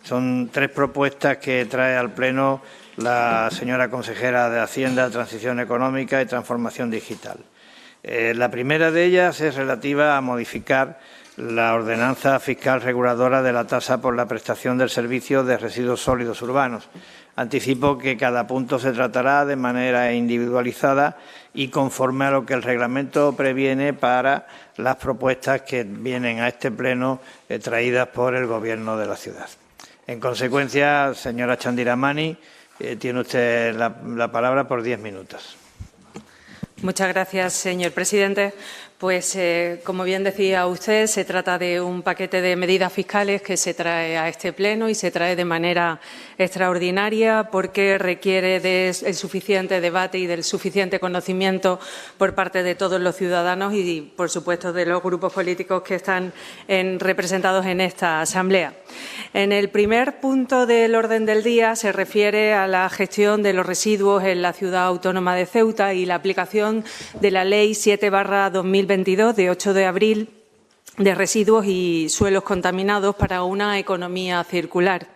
Son 3 propuestas que trae al Pleno la señora consejera de Hacienda, Transición Económica y Transformación Digital. La primera de ellas es relativa a modificar la ordenanza fiscal reguladora de la tasa por la prestación del servicio de residuos sólidos urbanos. Anticipo que cada punto se tratará de manera individualizada y conforme a lo que el reglamento previene para las propuestas que vienen a este Pleno traídas por el Gobierno de la ciudad. En consecuencia, señora Chandiramani, tiene usted la palabra por 10 minutos. Muchas gracias, señor presidente. Pues, como bien decía usted, se trata de un paquete de medidas fiscales que se trae a este Pleno y se trae de manera extraordinaria porque requiere del suficiente debate y del suficiente conocimiento por parte de todos los ciudadanos y, por supuesto, de los grupos políticos que están representados en esta Asamblea. En el primer punto del orden del día se refiere a la gestión de los residuos en la ciudad autónoma de Ceuta y la aplicación de la Ley 7/2022 de 8 de abril de residuos y suelos contaminados para una economía circular.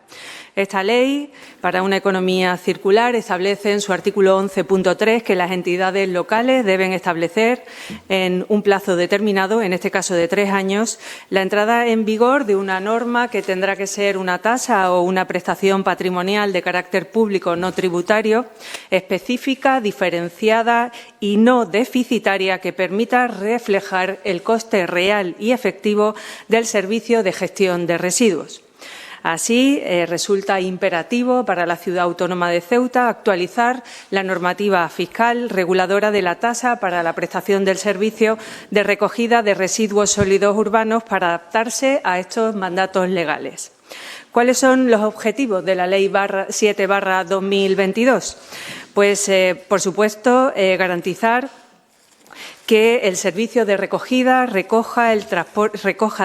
Esta ley, para una economía circular, establece en su artículo 11.3 que las entidades locales deben establecer en un plazo determinado, en este caso de 3 años, la entrada en vigor de una norma que tendrá que ser una tasa o una prestación patrimonial de carácter público no tributario, específica, diferenciada y no deficitaria que permita reflejar el coste real y efectivo del servicio de gestión de residuos. Así, resulta imperativo para la Ciudad Autónoma de Ceuta actualizar la normativa fiscal reguladora de la tasa para la prestación del servicio de recogida de residuos sólidos urbanos para adaptarse a estos mandatos legales. ¿Cuáles son los objetivos de la Ley 7/2022? Pues, por supuesto, garantizar que el servicio de recogida recoja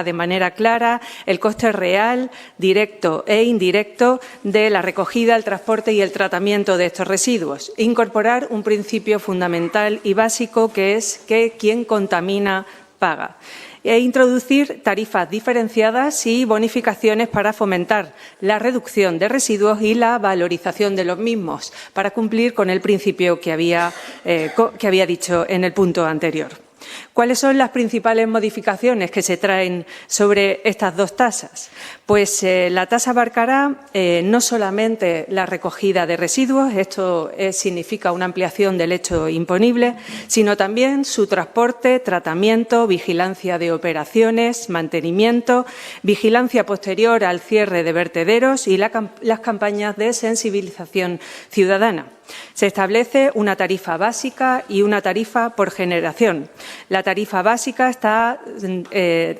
de manera clara el coste real, directo e indirecto de la recogida, el transporte y el tratamiento de estos residuos. Incorporar un principio fundamental y básico que es que quien contamina paga. E introducir tarifas diferenciadas y bonificaciones para fomentar la reducción de residuos y la valorización de los mismos, para cumplir con el principio que había dicho en el punto anterior. ¿Cuáles son las principales modificaciones que se traen sobre estas 2 tasas? Pues la tasa abarcará no solamente la recogida de residuos, esto significa una ampliación del hecho imponible, sino también su transporte, tratamiento, vigilancia de operaciones, mantenimiento, vigilancia posterior al cierre de vertederos y las campañas de sensibilización ciudadana. Se establece una tarifa básica y una tarifa por generación. La tarifa básica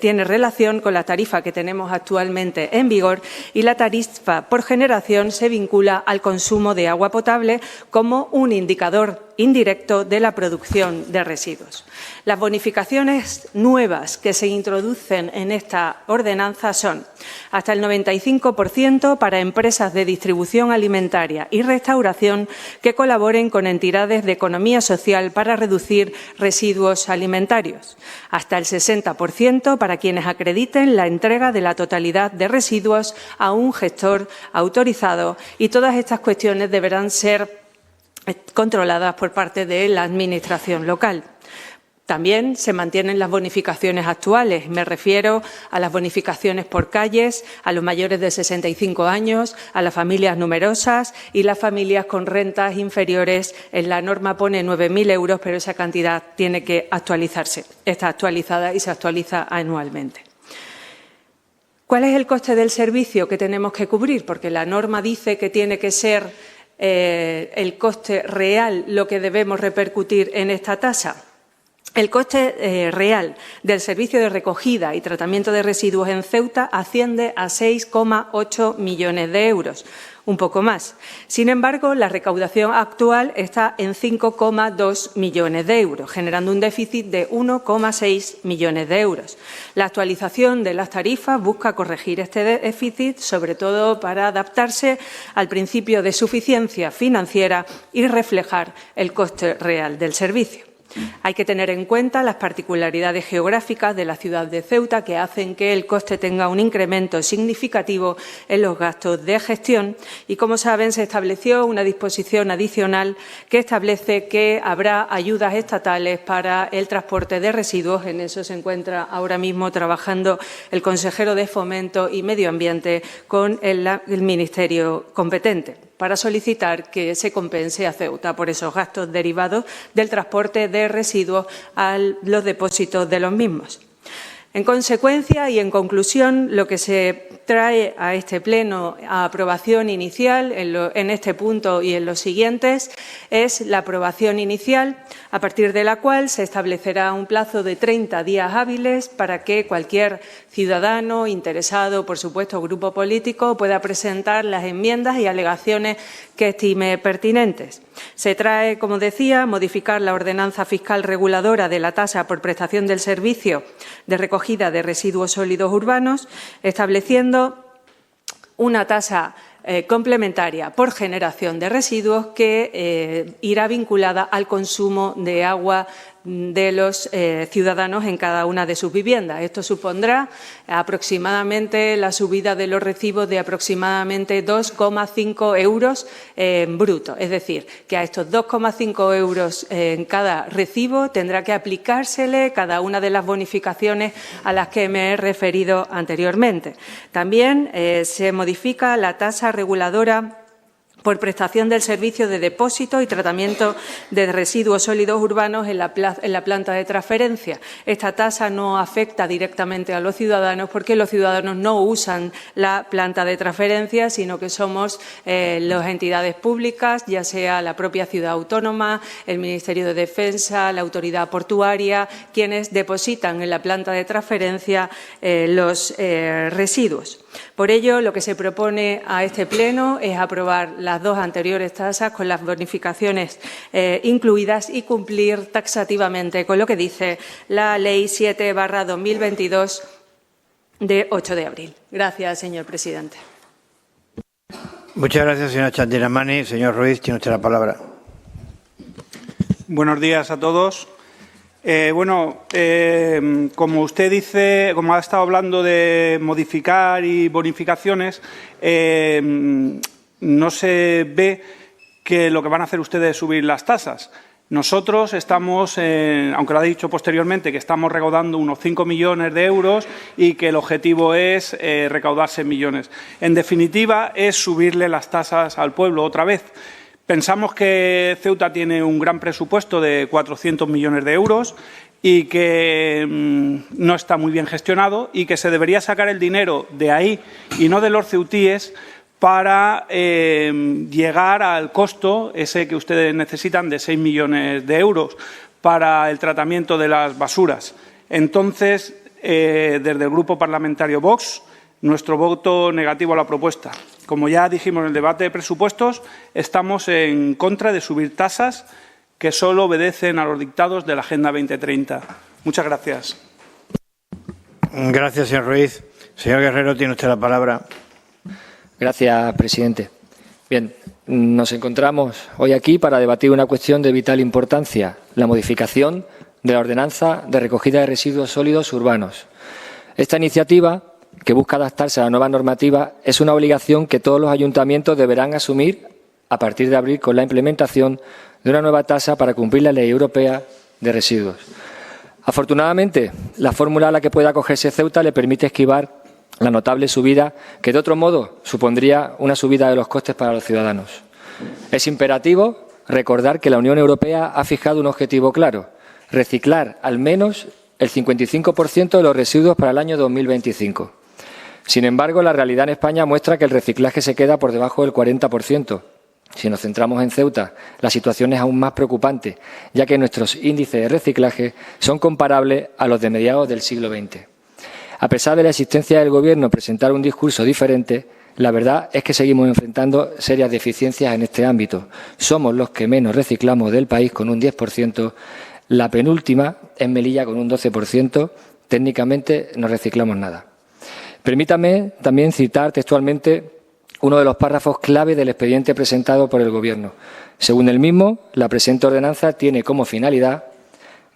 tiene relación con la tarifa que tenemos actualmente en vigor y la tarifa por generación se vincula al consumo de agua potable como un indicador indirecto de la producción de residuos. Las bonificaciones nuevas que se introducen en esta ordenanza son hasta el 95% para empresas de distribución alimentaria y restauración que colaboren con entidades de economía social para reducir residuos alimentarios, hasta el 60% para quienes acrediten la entrega de la totalidad de residuos a un gestor autorizado y todas estas cuestiones deberán ser controladas por parte de la Administración local. También se mantienen las bonificaciones actuales. Me refiero a las bonificaciones por calles, a los mayores de 65 años, a las familias numerosas y las familias con rentas inferiores. En la norma pone 9.000 euros, pero esa cantidad tiene que actualizarse. Está actualizada y se actualiza anualmente. ¿Cuál es el coste del servicio que tenemos que cubrir? Porque la norma dice que tiene que ser el coste real lo que debemos repercutir en esta tasa. El coste real del servicio de recogida y tratamiento de residuos en Ceuta asciende a 6,8 millones de euros, un poco más. Sin embargo, la recaudación actual está en 5,2 millones de euros, generando un déficit de 1,6 millones de euros. La actualización de las tarifas busca corregir este déficit, sobre todo para adaptarse al principio de suficiencia financiera y reflejar el coste real del servicio. Hay que tener en cuenta las particularidades geográficas de la ciudad de Ceuta que hacen que el coste tenga un incremento significativo en los gastos de gestión y, como saben, se estableció una disposición adicional que establece que habrá ayudas estatales para el transporte de residuos. En eso se encuentra ahora mismo trabajando el consejero de Fomento y Medio Ambiente con el Ministerio competente, para solicitar que se compense a Ceuta por esos gastos derivados del transporte de residuos a los depósitos de los mismos. En consecuencia y en conclusión, lo que se trae a este Pleno a aprobación inicial en este punto y en los siguientes es la aprobación inicial, a partir de la cual se establecerá un plazo de 30 días hábiles para que cualquier ciudadano interesado, por supuesto, grupo político, pueda presentar las enmiendas y alegaciones que estime pertinentes. Se trae, como decía, modificar la ordenanza fiscal reguladora de la tasa por prestación del servicio de recogida de residuos sólidos urbanos, estableciendo una tasa complementaria por generación de residuos que irá vinculada al consumo de agua de los ciudadanos en cada una de sus viviendas. Esto supondrá aproximadamente la subida de los recibos de aproximadamente 2,5 euros brutos. Es decir, que a estos 2,5 euros en cada recibo tendrá que aplicársele cada una de las bonificaciones a las que me he referido anteriormente. También se modifica la tasa reguladora por prestación del servicio de depósito y tratamiento de residuos sólidos urbanos en la planta de transferencia. Esta tasa no afecta directamente a los ciudadanos porque los ciudadanos no usan la planta de transferencia, sino que somos las entidades públicas, ya sea la propia ciudad autónoma, el Ministerio de Defensa, la autoridad portuaria, quienes depositan en la planta de transferencia los residuos. Por ello, lo que se propone a este Pleno es aprobar las dos anteriores tasas con las bonificaciones incluidas y cumplir taxativamente con lo que dice la Ley 7/2022 de 8 de abril. Gracias, señor presidente. Muchas gracias, señora Chandiramani. Señor Ruiz, tiene usted la palabra. Buenos días a todos. Como usted dice, como ha estado hablando de modificar y bonificaciones, no se ve que lo que van a hacer ustedes es subir las tasas. Nosotros estamos, aunque lo ha dicho posteriormente, que estamos recaudando unos 5 millones de euros y que el objetivo es recaudar 6 millones. En definitiva, es subirle las tasas al pueblo otra vez. Pensamos que Ceuta tiene un gran presupuesto de 400 millones de euros y que no está muy bien gestionado y que se debería sacar el dinero de ahí y no de los ceutíes para llegar al costo ese que ustedes necesitan de 6 millones de euros para el tratamiento de las basuras. Entonces, desde el Grupo Parlamentario Vox, nuestro voto negativo a la propuesta. Como ya dijimos en el debate de presupuestos, estamos en contra de subir tasas que solo obedecen a los dictados de la Agenda 2030. Muchas gracias. Gracias, señor Ruiz. Señor Guerrero, tiene usted la palabra. Gracias, presidente. Bien, nos encontramos hoy aquí para debatir una cuestión de vital importancia, la modificación de la ordenanza de recogida de residuos sólidos urbanos. Esta iniciativa, que busca adaptarse a la nueva normativa, es una obligación que todos los ayuntamientos deberán asumir a partir de abril con la implementación de una nueva tasa para cumplir la Ley Europea de Residuos. Afortunadamente, la fórmula a la que puede acogerse Ceuta le permite esquivar la notable subida que, de otro modo, supondría una subida de los costes para los ciudadanos. Es imperativo recordar que la Unión Europea ha fijado un objetivo claro: reciclar al menos el 55% de los residuos para el año 2025. Sin embargo, la realidad en España muestra que el reciclaje se queda por debajo del 40%. Si nos centramos en Ceuta, la situación es aún más preocupante, ya que nuestros índices de reciclaje son comparables a los de mediados del siglo XX. A pesar de la existencia del Gobierno presentar un discurso diferente, la verdad es que seguimos enfrentando serias deficiencias en este ámbito. Somos los que menos reciclamos del país, con un 10%, la penúltima es Melilla con un 12%, técnicamente no reciclamos nada. Permítame también citar textualmente uno de los párrafos clave del expediente presentado por el Gobierno. Según el mismo, la presente ordenanza tiene como finalidad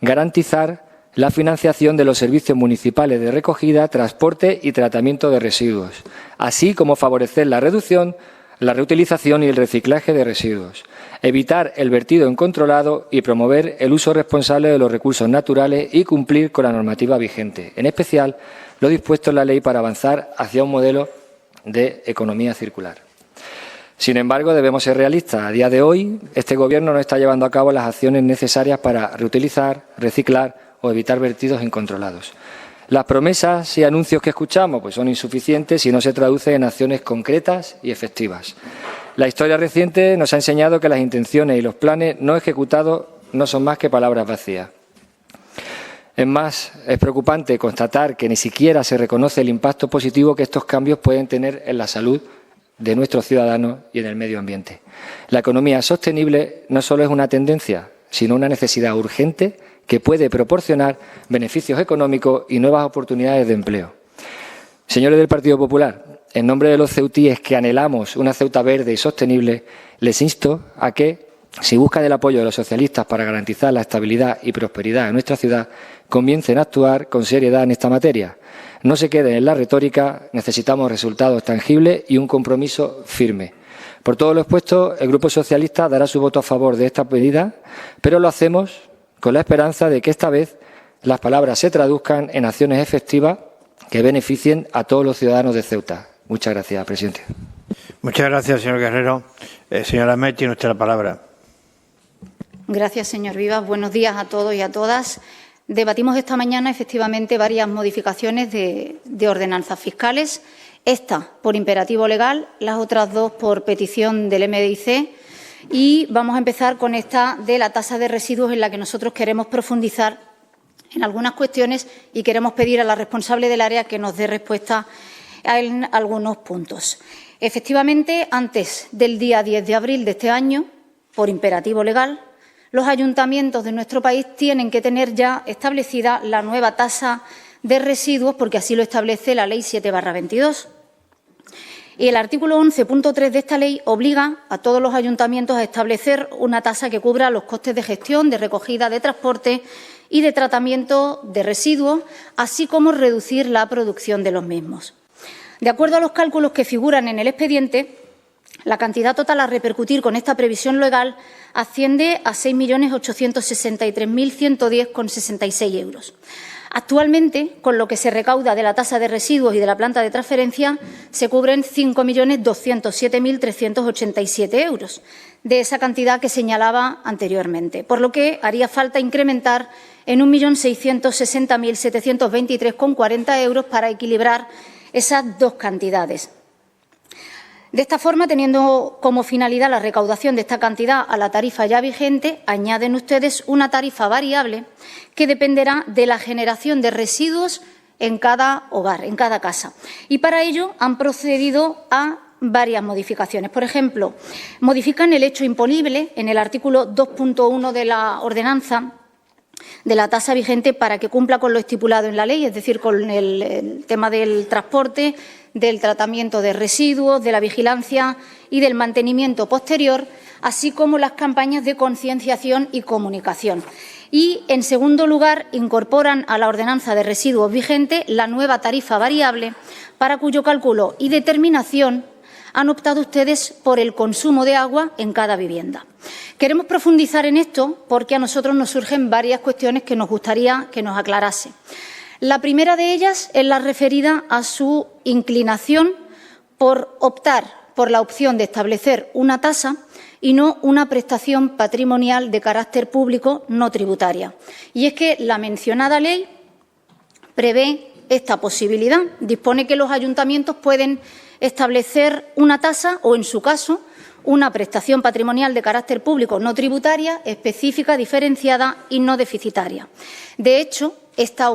garantizar la financiación de los servicios municipales de recogida, transporte y tratamiento de residuos, así como favorecer la reducción, la reutilización y el reciclaje de residuos, evitar el vertido incontrolado y promover el uso responsable de los recursos naturales y cumplir con la normativa vigente, en especial lo dispuesto en la ley para avanzar hacia un modelo de economía circular. Sin embargo, debemos ser realistas. A día de hoy, este Gobierno no está llevando a cabo las acciones necesarias para reutilizar, reciclar o evitar vertidos incontrolados. Las promesas y anuncios que escuchamos pues son insuficientes y no se traducen en acciones concretas y efectivas. La historia reciente nos ha enseñado que las intenciones y los planes no ejecutados no son más que palabras vacías. Es más, es preocupante constatar que ni siquiera se reconoce el impacto positivo que estos cambios pueden tener en la salud de nuestros ciudadanos y en el medio ambiente. La economía sostenible no solo es una tendencia, sino una necesidad urgente que puede proporcionar beneficios económicos y nuevas oportunidades de empleo. Señores del Partido Popular, en nombre de los ceutíes que anhelamos una Ceuta verde y sostenible, les insto a que, si buscan el apoyo de los socialistas para garantizar la estabilidad y prosperidad en nuestra ciudad, comiencen a actuar con seriedad en esta materia. No se queden en la retórica, necesitamos resultados tangibles y un compromiso firme. Por todo lo expuesto, el Grupo Socialista dará su voto a favor de esta medida, pero lo hacemos con la esperanza de que esta vez las palabras se traduzcan en acciones efectivas que beneficien a todos los ciudadanos de Ceuta. Muchas gracias, presidente. Muchas gracias, señor Guerrero. Señora May, tiene usted la palabra. Gracias, señor Vivas. Buenos días a todos y a todas. Debatimos esta mañana, efectivamente, varias modificaciones de ordenanzas fiscales. Esta por imperativo legal, las otras dos por petición del MDIC. Y vamos a empezar con esta de la tasa de residuos, en la que nosotros queremos profundizar en algunas cuestiones y queremos pedir a la responsable del área que nos dé respuesta en algunos puntos. Efectivamente, antes del día 10 de abril de este año, por imperativo legal, los ayuntamientos de nuestro país tienen que tener ya establecida la nueva tasa de residuos, porque así lo establece la Ley 7/22. Y el artículo 11.3 de esta ley obliga a todos los ayuntamientos a establecer una tasa que cubra los costes de gestión, de recogida, de transporte y de tratamiento de residuos, así como reducir la producción de los mismos. De acuerdo a los cálculos que figuran en el expediente, la cantidad total a repercutir con esta previsión legal asciende a 6.863.110,66 euros. Actualmente, con lo que se recauda de la tasa de residuos y de la planta de transferencia, se cubren 5.207.387 euros de esa cantidad que señalaba anteriormente, por lo que haría falta incrementar en 1.660.723,40 euros para equilibrar esas dos cantidades. De esta forma, teniendo como finalidad la recaudación de esta cantidad a la tarifa ya vigente, añaden ustedes una tarifa variable que dependerá de la generación de residuos en cada hogar, en cada casa. Y para ello han procedido a varias modificaciones. Por ejemplo, modifican el hecho imponible en el artículo 2.1 de la ordenanza de la tasa vigente para que cumpla con lo estipulado en la ley, es decir, con el tema del transporte, del tratamiento de residuos, de la vigilancia y del mantenimiento posterior, así como las campañas de concienciación y comunicación. Y, en segundo lugar, incorporan a la ordenanza de residuos vigente la nueva tarifa variable, para cuyo cálculo y determinación han optado ustedes por el consumo de agua en cada vivienda. Queremos profundizar en esto porque a nosotros nos surgen varias cuestiones que nos gustaría que nos aclarase. La primera de ellas es la referida a su inclinación por optar por la opción de establecer una tasa y no una prestación patrimonial de carácter público no tributaria. Y es que la mencionada ley prevé esta posibilidad. Dispone que los ayuntamientos pueden establecer una tasa o, en su caso, una prestación patrimonial de carácter público no tributaria, específica, diferenciada y no deficitaria. De hecho, esta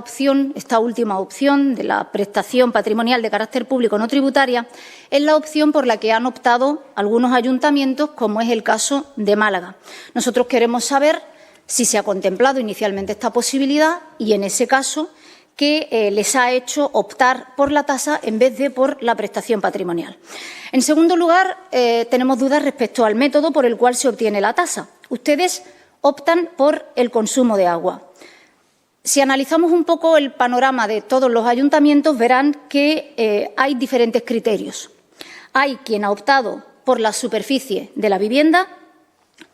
última opción de la prestación patrimonial de carácter público no tributaria es la opción por la que han optado algunos ayuntamientos, como es el caso de Málaga. Nosotros queremos saber si se ha contemplado inicialmente esta posibilidad y, en ese caso, que les ha hecho optar por la tasa en vez de por la prestación patrimonial. En segundo lugar, tenemos dudas respecto al método por el cual se obtiene la tasa. Ustedes optan por el consumo de agua. Si analizamos un poco el panorama de todos los ayuntamientos, verán que hay diferentes criterios. Hay quien ha optado por la superficie de la vivienda,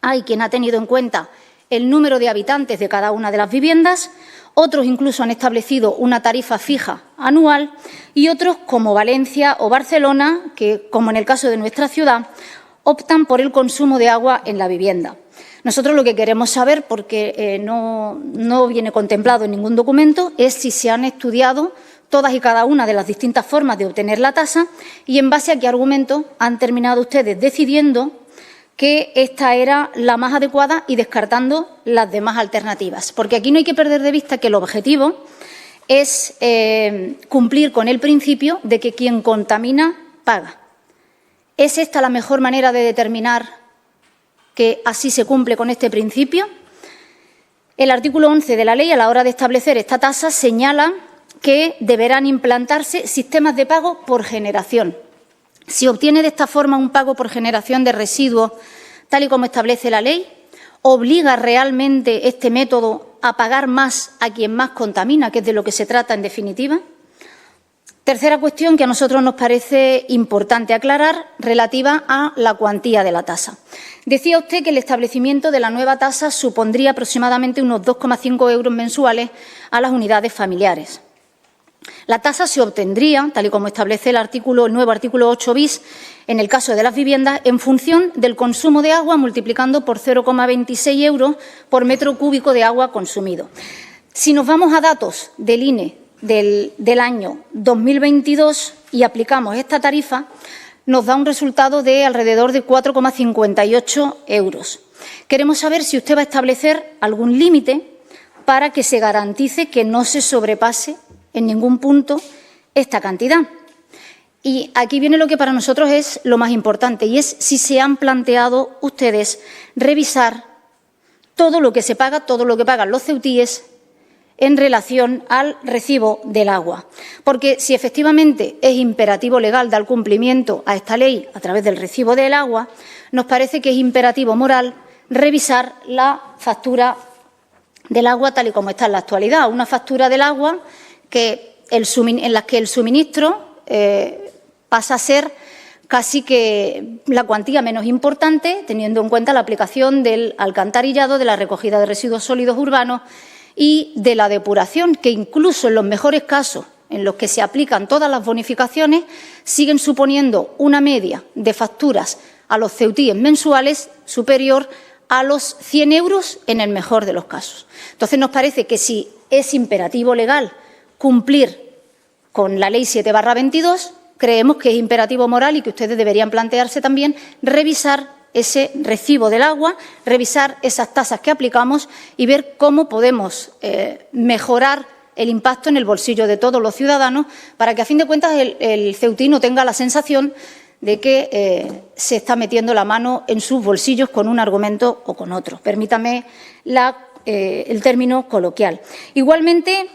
hay quien ha tenido en cuenta el número de habitantes de cada una de las viviendas, otros incluso han establecido una tarifa fija anual y otros, como Valencia o Barcelona, que, como en el caso de nuestra ciudad, optan por el consumo de agua en la vivienda. Nosotros lo que queremos saber, porque no viene contemplado en ningún documento, es si se han estudiado todas y cada una de las distintas formas de obtener la tasa y en base a qué argumento han terminado ustedes decidiendo que esta era la más adecuada y descartando las demás alternativas. Porque aquí no hay que perder de vista que el objetivo es cumplir con el principio de que quien contamina paga. ¿Es esta la mejor manera de determinar que así se cumple con este principio? El artículo 11 de la ley, a la hora de establecer esta tasa, señala que deberán implantarse sistemas de pago por generación. Si obtiene de esta forma un pago por generación de residuos, tal y como establece la ley, ¿obliga realmente este método a pagar más a quien más contamina, que es de lo que se trata en definitiva? Tercera cuestión que a nosotros nos parece importante aclarar, relativa a la cuantía de la tasa. Decía usted que el establecimiento de la nueva tasa supondría aproximadamente unos 2,5 euros mensuales a las unidades familiares. La tasa se obtendría, tal y como establece el nuevo artículo 8 bis, en el caso de las viviendas, en función del consumo de agua, multiplicando por 0,26 euros por metro cúbico de agua consumido. Si nos vamos a datos del INE del año 2022 y aplicamos esta tarifa, nos da un resultado de alrededor de 4,58 euros. Queremos saber si usted va a establecer algún límite para que se garantice que no se sobrepase en ningún punto esta cantidad. Y aquí viene lo que para nosotros es lo más importante, y es si se han planteado ustedes revisar todo lo que se paga, todo lo que pagan los ceutíes en relación al recibo del agua. Porque si efectivamente es imperativo legal dar cumplimiento a esta ley a través del recibo del agua, nos parece que es imperativo moral revisar la factura del agua tal y como está en la actualidad. Una factura del agua en la que el suministro pasa a ser casi que la cuantía menos importante, teniendo en cuenta la aplicación del alcantarillado, de la recogida de residuos sólidos urbanos y de la depuración, que incluso en los mejores casos en los que se aplican todas las bonificaciones, siguen suponiendo una media de facturas a los ceutíes mensuales superior a los 100 euros en el mejor de los casos. Entonces, nos parece que si es imperativo legal cumplir con la Ley 7/22, creemos que es imperativo moral y que ustedes deberían plantearse también revisar ese recibo del agua, revisar esas tasas que aplicamos y ver cómo podemos mejorar el impacto en el bolsillo de todos los ciudadanos para que, a fin de cuentas, el ceutí no tenga la sensación de que se está metiendo la mano en sus bolsillos con un argumento o con otro. Permítame el término coloquial. Igualmente,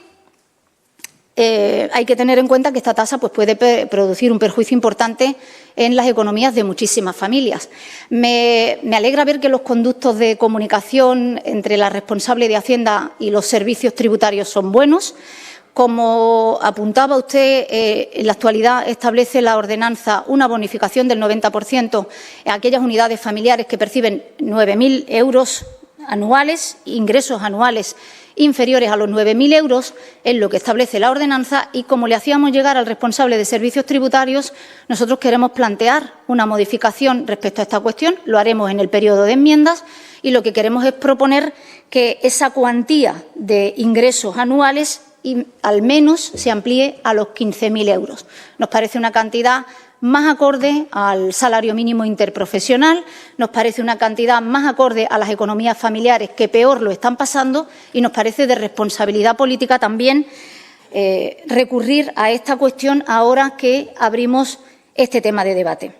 hay que tener en cuenta que esta tasa puede producir un perjuicio importante en las economías de muchísimas familias. Me alegra ver que los conductos de comunicación entre la responsable de Hacienda y los servicios tributarios son buenos. Como apuntaba usted, en la actualidad establece la ordenanza una bonificación del 90% en aquellas unidades familiares que perciben 9.000 euros anuales, ingresos anuales inferiores a los 9.000 euros, es lo que establece la ordenanza, y como le hacíamos llegar al responsable de servicios tributarios, nosotros queremos plantear una modificación respecto a esta cuestión, lo haremos en el periodo de enmiendas, y lo que queremos es proponer que esa cuantía de ingresos anuales al menos se amplíe a los 15.000 euros. Nos parece una cantidad más acorde al salario mínimo interprofesional, nos parece una cantidad más acorde a las economías familiares que peor lo están pasando, y nos parece de responsabilidad política también recurrir a esta cuestión ahora que abrimos este tema de debate.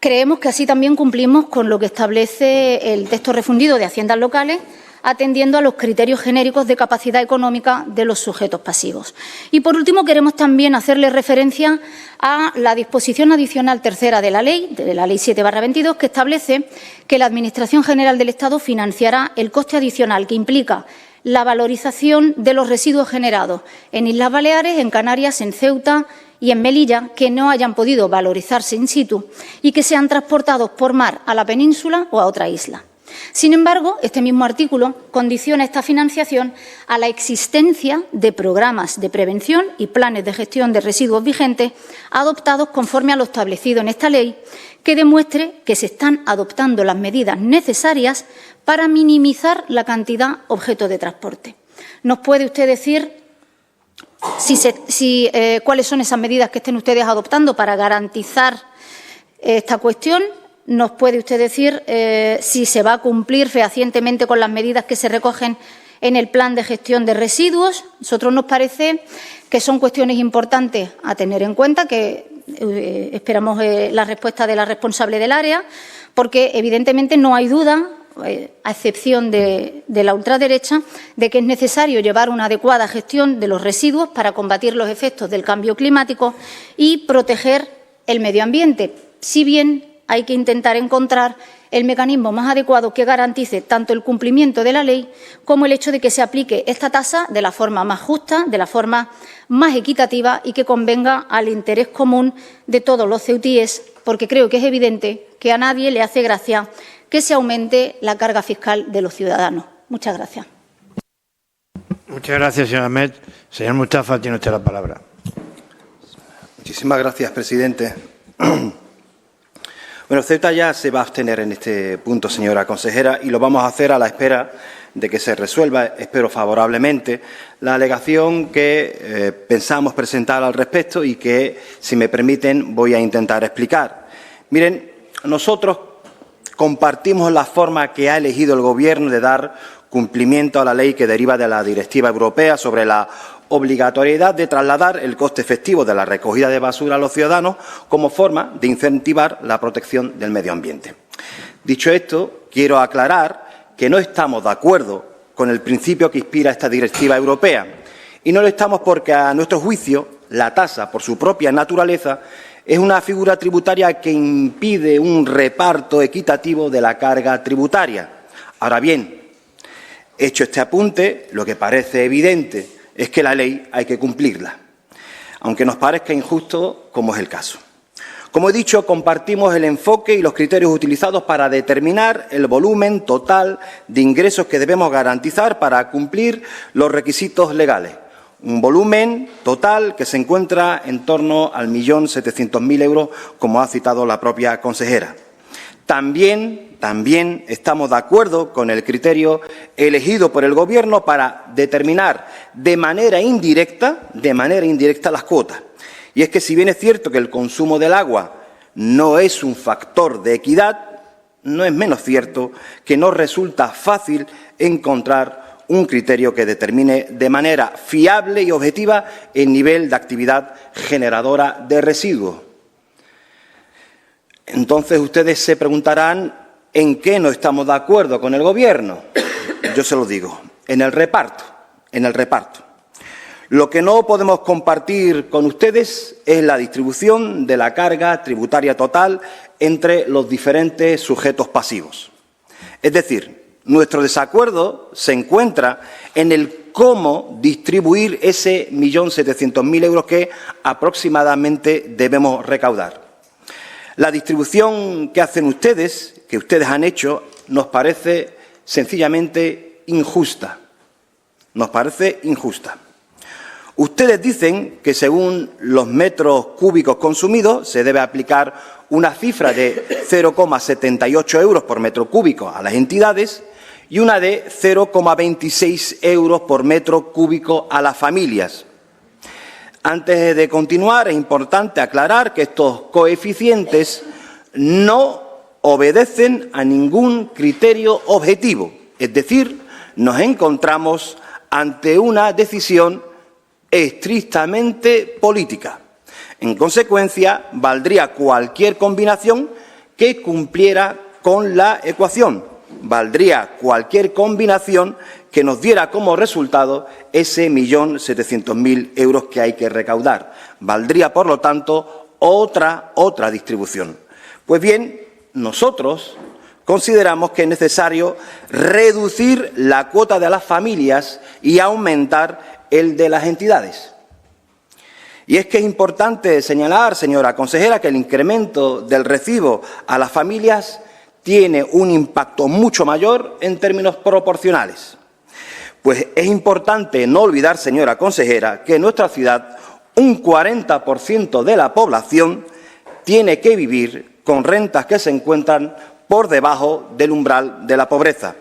Creemos que así también cumplimos con lo que establece el texto refundido de Haciendas Locales, atendiendo a los criterios genéricos de capacidad económica de los sujetos pasivos. Y, por último, queremos también hacerle referencia a la disposición adicional tercera de la Ley 7/22, que establece que la Administración General del Estado financiará el coste adicional que implica la valorización de los residuos generados en Islas Baleares, en Canarias, en Ceuta y en Melilla, que no hayan podido valorizarse in situ y que sean transportados por mar a la península o a otra isla. Sin embargo, este mismo artículo condiciona esta financiación a la existencia de programas de prevención y planes de gestión de residuos vigentes adoptados conforme a lo establecido en esta ley, que demuestre que se están adoptando las medidas necesarias para minimizar la cantidad objeto de transporte. ¿Nos puede usted decir cuáles son esas medidas que estén ustedes adoptando para garantizar esta cuestión? ¿Nos puede usted decir si se va a cumplir fehacientemente con las medidas que se recogen en el plan de gestión de residuos? A nosotros nos parece que son cuestiones importantes a tener en cuenta, que esperamos la respuesta de la responsable del área, porque evidentemente no hay duda, a excepción de la ultraderecha, de que es necesario llevar una adecuada gestión de los residuos para combatir los efectos del cambio climático y proteger el medio ambiente, si bien hay que intentar encontrar el mecanismo más adecuado que garantice tanto el cumplimiento de la ley como el hecho de que se aplique esta tasa de la forma más justa, de la forma más equitativa y que convenga al interés común de todos los ceutíes, porque creo que es evidente que a nadie le hace gracia que se aumente la carga fiscal de los ciudadanos. Muchas gracias. Muchas gracias, señora Ahmed. Señor Mustafa, tiene usted la palabra. Muchísimas gracias, presidente. Bueno, Ceuta ya se va a abstener en este punto, señora consejera, y lo vamos a hacer a la espera de que se resuelva, espero favorablemente, la alegación que pensamos presentar al respecto y que, si me permiten, voy a intentar explicar. Miren, nosotros compartimos la forma que ha elegido el Gobierno de dar cumplimiento a la ley que deriva de la Directiva Europea sobre la obligatoriedad de trasladar el coste efectivo de la recogida de basura a los ciudadanos como forma de incentivar la protección del medio ambiente. Dicho esto, quiero aclarar que no estamos de acuerdo con el principio que inspira esta directiva europea, y no lo estamos porque, a nuestro juicio, la tasa, por su propia naturaleza, es una figura tributaria que impide un reparto equitativo de la carga tributaria. Ahora bien, hecho este apunte, lo que parece evidente es que la ley hay que cumplirla, aunque nos parezca injusto, como es el caso. Como he dicho, compartimos el enfoque y los criterios utilizados para determinar el volumen total de ingresos que debemos garantizar para cumplir los requisitos legales. Un volumen total que se encuentra en torno al 1.700.000 euros, como ha citado la propia consejera. También estamos de acuerdo con el criterio elegido por el Gobierno para determinar de manera indirecta las cuotas. Y es que, si bien es cierto que el consumo del agua no es un factor de equidad, no es menos cierto que no resulta fácil encontrar un criterio que determine de manera fiable y objetiva el nivel de actividad generadora de residuos. Entonces, ustedes se preguntarán en qué no estamos de acuerdo con el Gobierno. Yo se lo digo, en el reparto. Lo que no podemos compartir con ustedes es la distribución de la carga tributaria total entre los diferentes sujetos pasivos. Es decir, nuestro desacuerdo se encuentra en el cómo distribuir ese 1.700.000 euros que aproximadamente debemos recaudar. La distribución que hacen ustedes, que ustedes han hecho, nos parece sencillamente injusta. Ustedes dicen que según los metros cúbicos consumidos se debe aplicar una cifra de 0,78 euros por metro cúbico a las entidades y una de 0,26 euros por metro cúbico a las familias. Antes de continuar, es importante aclarar que estos coeficientes no obedecen a ningún criterio objetivo. Es decir, nos encontramos ante una decisión estrictamente política. En consecuencia, valdría cualquier combinación que cumpliera con la ecuación. Valdría cualquier combinación que nos diera como resultado ese 1.700.000 euros que hay que recaudar. Valdría, por lo tanto, otra distribución. Pues bien, nosotros consideramos que es necesario reducir la cuota de las familias y aumentar el de las entidades. Y es que es importante señalar, señora consejera, que el incremento del recibo a las familias tiene un impacto mucho mayor en términos proporcionales. Pues es importante no olvidar, señora consejera, que en nuestra ciudad un 40% de la población tiene que vivir con rentas que se encuentran por debajo del umbral de la pobreza.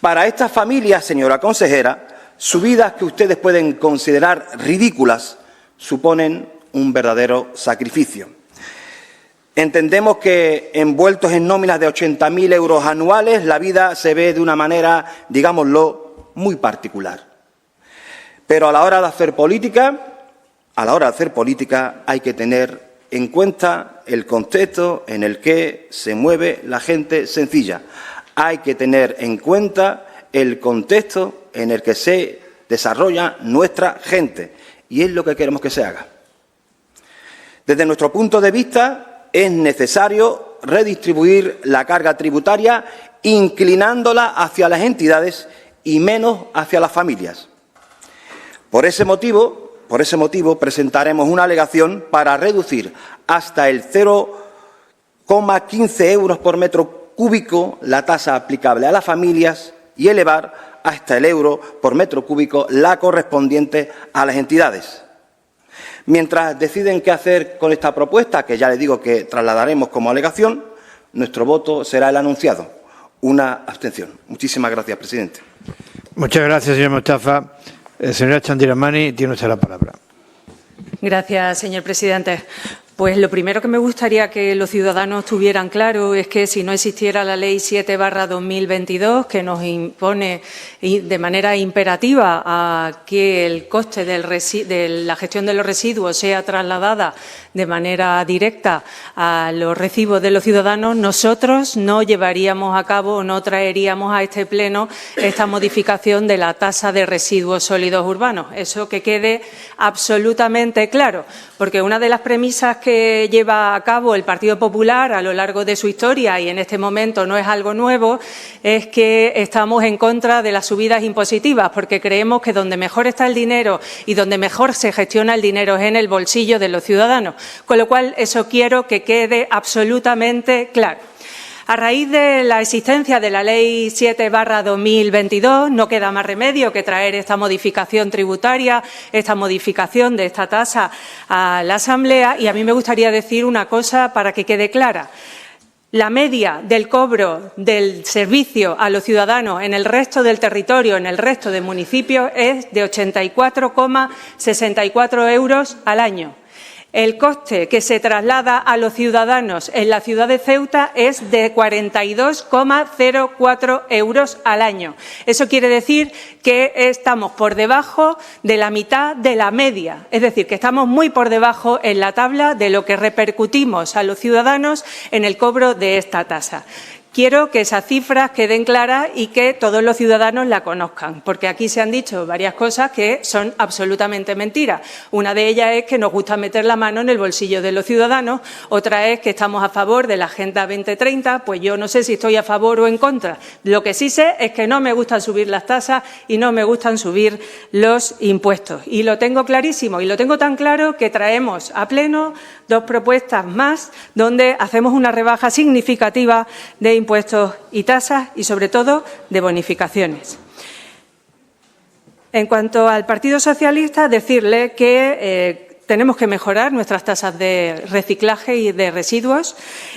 Para estas familias, señora consejera, subidas que ustedes pueden considerar ridículas suponen un verdadero sacrificio. Entendemos que envueltos en nóminas de 80.000 euros anuales, la vida se ve de una manera, digámoslo, muy particular. Pero a la hora de hacer política hay que tener en cuenta el contexto en el que se mueve la gente sencilla. Hay que tener en cuenta el contexto en el que se desarrolla nuestra gente, y es lo que queremos que se haga. Desde nuestro punto de vista, es necesario redistribuir la carga tributaria inclinándola hacia las entidades y menos hacia las familias. Por ese motivo, presentaremos una alegación para reducir hasta el 0,15 euros por metro cúbico la tasa aplicable a las familias y elevar hasta el euro por metro cúbico la correspondiente a las entidades. Mientras deciden qué hacer con esta propuesta, que ya les digo que trasladaremos como alegación, nuestro voto será el anunciado, una abstención. Muchísimas gracias, presidente. Muchas gracias, señor Mostafa. Señora Chandiramani, tiene usted la palabra. Gracias, señor presidente. Pues lo primero que me gustaría que los ciudadanos tuvieran claro es que si no existiera la Ley 7/2022, que nos impone de manera imperativa a que el coste de la gestión de los residuos sea trasladada de manera directa a los recibos de los ciudadanos, nosotros no llevaríamos a cabo o no traeríamos a este Pleno esta modificación de la tasa de residuos sólidos urbanos. Eso que quede absolutamente claro, porque una de las premisas que lleva a cabo el Partido Popular a lo largo de su historia, y en este momento no es algo nuevo, es que estamos en contra de las subidas impositivas, porque creemos que donde mejor está el dinero y donde mejor se gestiona el dinero es en el bolsillo de los ciudadanos. Con lo cual, eso quiero que quede absolutamente claro. A raíz de la existencia de la Ley 7/2022, no queda más remedio que traer esta modificación tributaria, esta modificación de esta tasa a la Asamblea, y a mí me gustaría decir una cosa para que quede clara. La media del cobro del servicio a los ciudadanos en el resto del territorio, en el resto de municipios, es de 84,64 euros al año. El coste que se traslada a los ciudadanos en la ciudad de Ceuta es de 42,04 euros al año. Eso quiere decir que estamos por debajo de la mitad de la media, es decir, que estamos muy por debajo en la tabla de lo que repercutimos a los ciudadanos en el cobro de esta tasa. Quiero que esas cifras queden claras y que todos los ciudadanos la conozcan, porque aquí se han dicho varias cosas que son absolutamente mentiras. Una de ellas es que nos gusta meter la mano en el bolsillo de los ciudadanos, otra es que estamos a favor de la Agenda 2030, pues yo no sé si estoy a favor o en contra. Lo que sí sé es que no me gustan subir las tasas y no me gustan subir los impuestos. Y lo tengo clarísimo, y lo tengo tan claro que traemos a pleno dos propuestas más donde hacemos una rebaja significativa de impuestos y tasas y, sobre todo, de bonificaciones. En cuanto al Partido Socialista, decirle que tenemos que mejorar nuestras tasas de reciclaje y de residuos,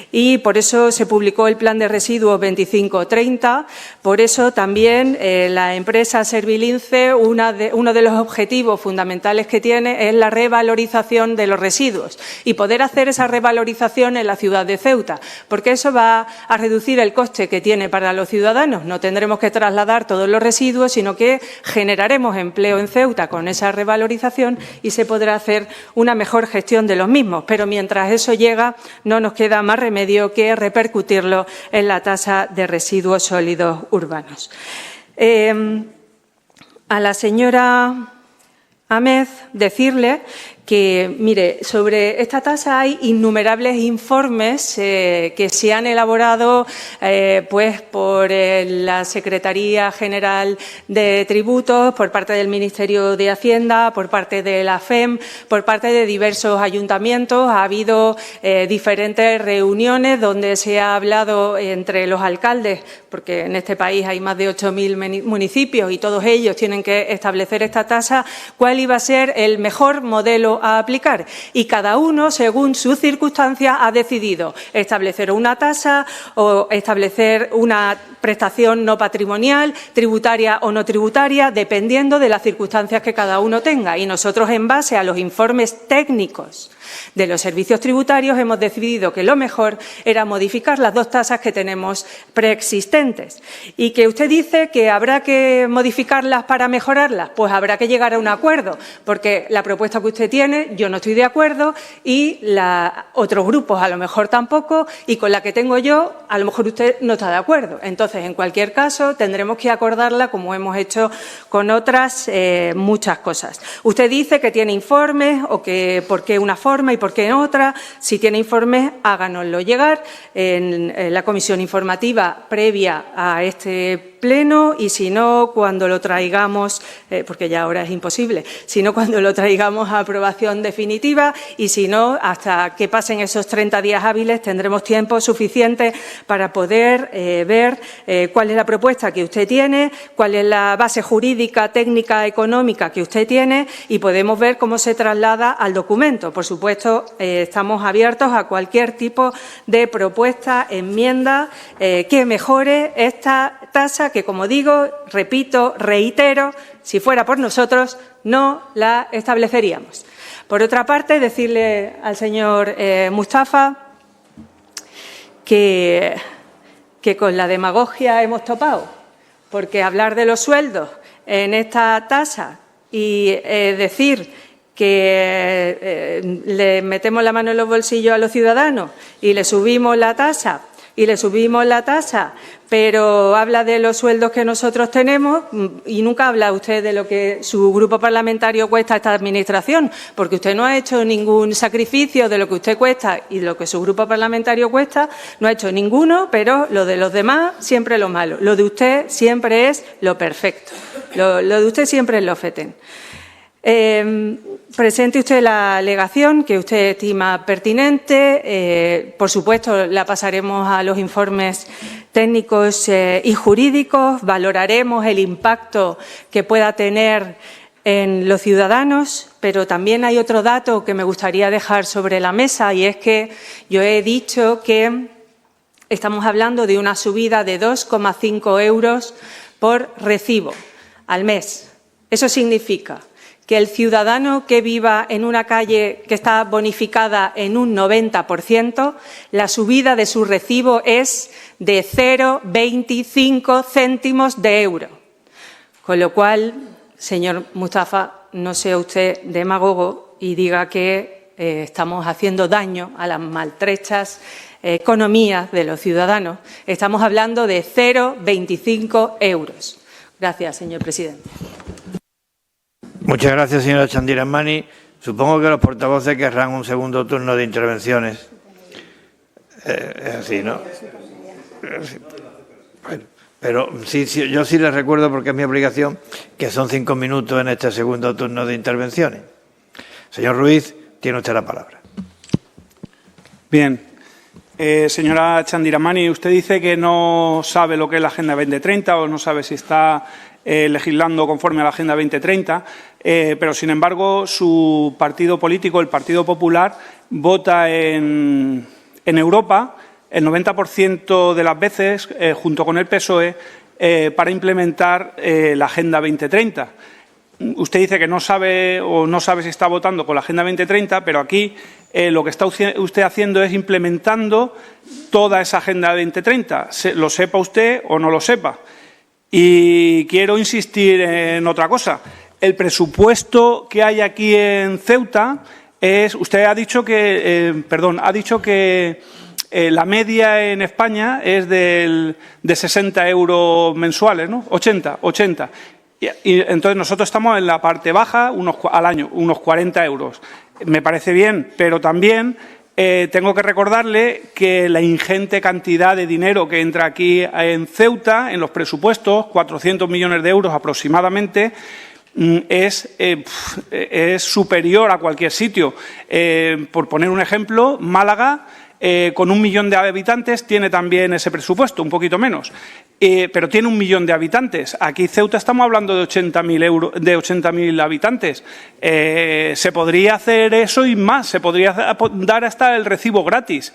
y por eso se publicó el Plan de Residuos 2530. Por eso también la empresa Servilince, uno de los objetivos fundamentales que tiene es la revalorización de los residuos y poder hacer esa revalorización en la ciudad de Ceuta, porque eso va a reducir el coste que tiene para los ciudadanos. No tendremos que trasladar todos los residuos, sino que generaremos empleo en Ceuta con esa revalorización y se podrá hacer una mejor gestión de los mismos. Pero mientras eso llega, no nos queda más remedio que repercutirlo en la tasa de residuos sólidos urbanos. A la señora Ahmed, decirle que, mire, sobre esta tasa hay innumerables informes que se han elaborado pues por la Secretaría General de Tributos, por parte del Ministerio de Hacienda, por parte de la FEM, por parte de diversos ayuntamientos. Ha habido diferentes reuniones donde se ha hablado entre los alcaldes, porque en este país hay más de 8.000 municipios y todos ellos tienen que establecer esta tasa, cuál iba a ser el mejor modelo a aplicar, y cada uno, según sus circunstancias, ha decidido establecer una tasa o establecer una prestación no patrimonial, tributaria o no tributaria, dependiendo de las circunstancias que cada uno tenga. Y nosotros, en base a los informes técnicos de los servicios tributarios, hemos decidido que lo mejor era modificar las dos tasas que tenemos preexistentes. Y que usted dice que habrá que modificarlas para mejorarlas, pues habrá que llegar a un acuerdo, porque la propuesta que usted tiene yo no estoy de acuerdo y otros grupos a lo mejor tampoco, y con la que tengo yo a lo mejor usted no está de acuerdo. Entonces, en cualquier caso, tendremos que acordarla como hemos hecho con otras muchas cosas. Usted dice que tiene informes o que por qué una forma y por qué en otra. Si tiene informes, háganoslo llegar en la comisión informativa previa a este pleno, y si no, cuando lo traigamos, porque ya ahora es imposible, si no, cuando lo traigamos a aprobación definitiva, y si no, hasta que pasen esos 30 días hábiles tendremos tiempo suficiente para poder ver cuál es la propuesta que usted tiene, cuál es la base jurídica, técnica, económica que usted tiene, y podemos ver cómo se traslada al documento. Por supuesto, estamos abiertos a cualquier tipo de propuesta, enmienda que mejore esta tasa que, como digo, repito, reitero, si fuera por nosotros no la estableceríamos. Por otra parte, decirle al señor Mustafa que con la demagogia hemos topado, porque hablar de los sueldos en esta tasa y decir que le metemos la mano en los bolsillos a los ciudadanos y le subimos la tasa, pero habla de los sueldos que nosotros tenemos y nunca habla usted de lo que su grupo parlamentario cuesta a esta Administración, porque usted no ha hecho ningún sacrificio de lo que usted cuesta y lo que su grupo parlamentario cuesta, no ha hecho ninguno, pero lo de los demás siempre es lo malo. Lo de usted siempre es lo perfecto. Lo de usted siempre es lo fetén. Presente usted la alegación que usted estima pertinente. Por supuesto, la pasaremos a los informes técnicos y jurídicos. Valoraremos el impacto que pueda tener en los ciudadanos, pero también hay otro dato que me gustaría dejar sobre la mesa, y es que yo he dicho que estamos hablando de una subida de 2,5 euros por recibo al mes. Eso significa que el ciudadano que viva en una calle que está bonificada en un 90%, la subida de su recibo es de 0,25 céntimos de euro. Con lo cual, señor Mustafa, no sea usted demagogo y diga que estamos haciendo daño a las maltrechas economías de los ciudadanos. Estamos hablando de 0,25 euros. Gracias, señor presidente. Muchas gracias, señora Chandiramani. Supongo que los portavoces querrán un segundo turno de intervenciones. Es así, ¿no? Bueno, pero sí, yo sí les recuerdo, porque es mi obligación, que son 5 minutos en este segundo turno de intervenciones. Señor Ruiz, tiene usted la palabra. Bien. Señora Chandiramani, usted dice que no sabe lo que es la Agenda 2030 o no sabe si está legislando conforme a la Agenda 2030, pero, sin embargo, su partido político, el Partido Popular, vota en Europa el 90% de las veces, junto con el PSOE, para implementar la Agenda 2030. Usted dice que no sabe o no sabe si está votando con la Agenda 2030, pero aquí lo que está usted haciendo es implementando toda esa Agenda 2030, lo sepa usted o no lo sepa. Y quiero insistir en otra cosa. El presupuesto que hay aquí en Ceuta es, usted ha dicho que, la media en España es de 60 euros mensuales, ¿no? 80. Y entonces nosotros estamos en la parte baja al año, unos 40 euros. Me parece bien, pero también tengo que recordarle que la ingente cantidad de dinero que entra aquí en Ceuta, en los presupuestos, 400 millones de euros aproximadamente, es superior a cualquier sitio. Por poner un ejemplo, Málaga, con 1 millón de habitantes, tiene también ese presupuesto, un poquito menos. Pero tiene 1 millón de habitantes. Aquí Ceuta estamos hablando de 80.000 habitantes. Se podría hacer eso y más. Se podría dar hasta el recibo gratis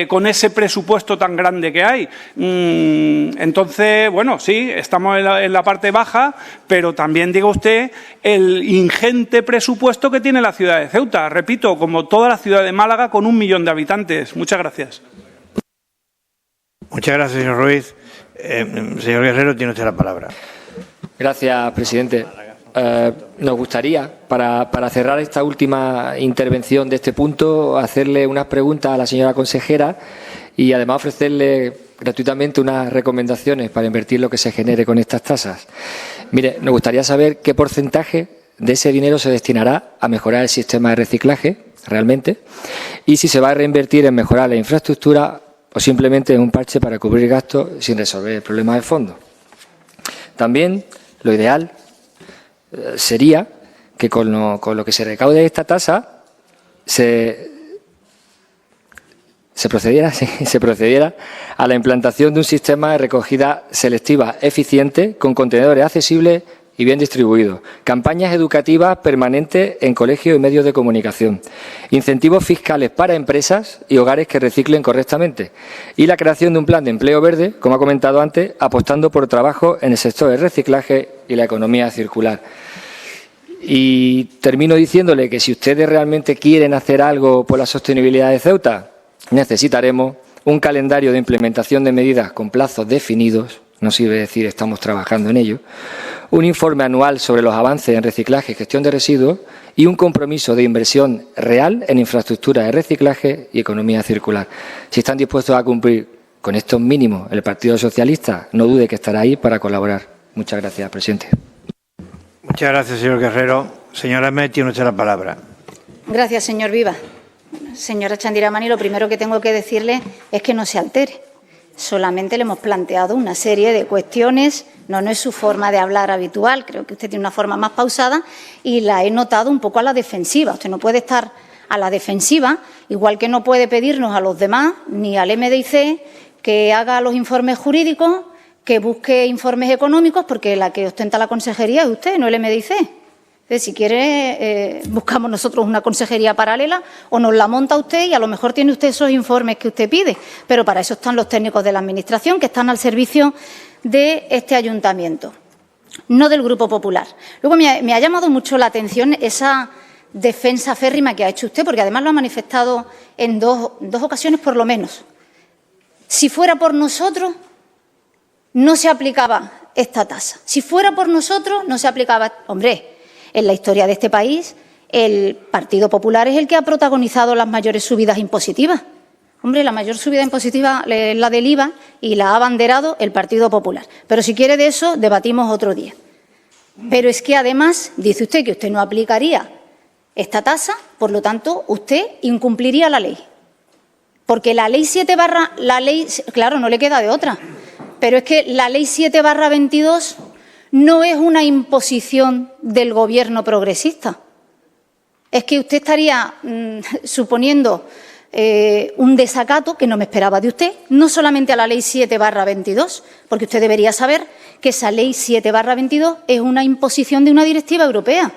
con ese presupuesto tan grande que hay. Entonces, bueno, sí, estamos en la parte baja, pero también diga usted el ingente presupuesto que tiene la ciudad de Ceuta. Repito, como toda la ciudad de Málaga con 1 millón de habitantes. Muchas gracias. Muchas gracias, señor Ruiz. Señor Guerrero, tiene usted la palabra. Gracias, presidente. Nos gustaría, para cerrar esta última intervención de este punto, hacerle unas preguntas a la señora consejera y además ofrecerle gratuitamente unas recomendaciones para invertir lo que se genere con estas tasas. Mire, nos gustaría saber qué porcentaje de ese dinero se destinará a mejorar el sistema de reciclaje, realmente, y si se va a reinvertir en mejorar la infraestructura o simplemente en un parche para cubrir gastos sin resolver el problema de fondo. También lo ideal sería que con lo que se recaude de esta tasa se procediera a la implantación de un sistema de recogida selectiva eficiente con contenedores accesibles y bien distribuidos, campañas educativas permanentes en colegios y medios de comunicación, incentivos fiscales para empresas y hogares que reciclen correctamente y la creación de un plan de empleo verde, como ha comentado antes, apostando por trabajo en el sector del reciclaje y la economía circular. Y termino diciéndole que si ustedes realmente quieren hacer algo por la sostenibilidad de Ceuta, necesitaremos un calendario de implementación de medidas con plazos definidos, no sirve decir estamos trabajando en ello, un informe anual sobre los avances en reciclaje y gestión de residuos y un compromiso de inversión real en infraestructura de reciclaje y economía circular. Si están dispuestos a cumplir con estos mínimos, el Partido Socialista no dude que estará ahí para colaborar. Muchas gracias, presidente. Muchas gracias, señor Guerrero. Señora Met, tiene usted la palabra. Gracias, señor Viva. Señora Chandiramani, lo primero que tengo que decirle es que no se altere. Solamente le hemos planteado una serie de cuestiones, no es su forma de hablar habitual, creo que usted tiene una forma más pausada y la he notado un poco a la defensiva. Usted no puede estar a la defensiva, igual que no puede pedirnos a los demás, ni al MDIC, que haga los informes jurídicos, que busque informes económicos, porque la que ostenta la consejería es usted, no el MDIC. Entonces, si quiere, buscamos nosotros una consejería paralela o nos la monta usted y a lo mejor tiene usted esos informes que usted pide. Pero para eso están los técnicos de la Administración que están al servicio de este ayuntamiento, no del Grupo Popular. Luego me ha llamado mucho la atención esa defensa férrima que ha hecho usted, porque además lo ha manifestado en dos ocasiones por lo menos. Si fuera por nosotros, no se aplicaba esta tasa. Si fuera por nosotros, no se aplicaba. Hombre, en la historia de este país, el Partido Popular es el que ha protagonizado las mayores subidas impositivas. Hombre, la mayor subida impositiva es la del IVA y la ha abanderado el Partido Popular. Pero si quiere de eso, debatimos otro día. Pero es que además, dice usted que usted no aplicaría esta tasa, por lo tanto, usted incumpliría la ley. Porque la ley 7 claro, no le queda de otra. Pero es que la ley 7/22 no es una imposición del Gobierno progresista. Es que usted estaría suponiendo un desacato que no me esperaba de usted, no solamente a la ley 7/22, porque usted debería saber que esa ley 7/22 es una imposición de una directiva europea.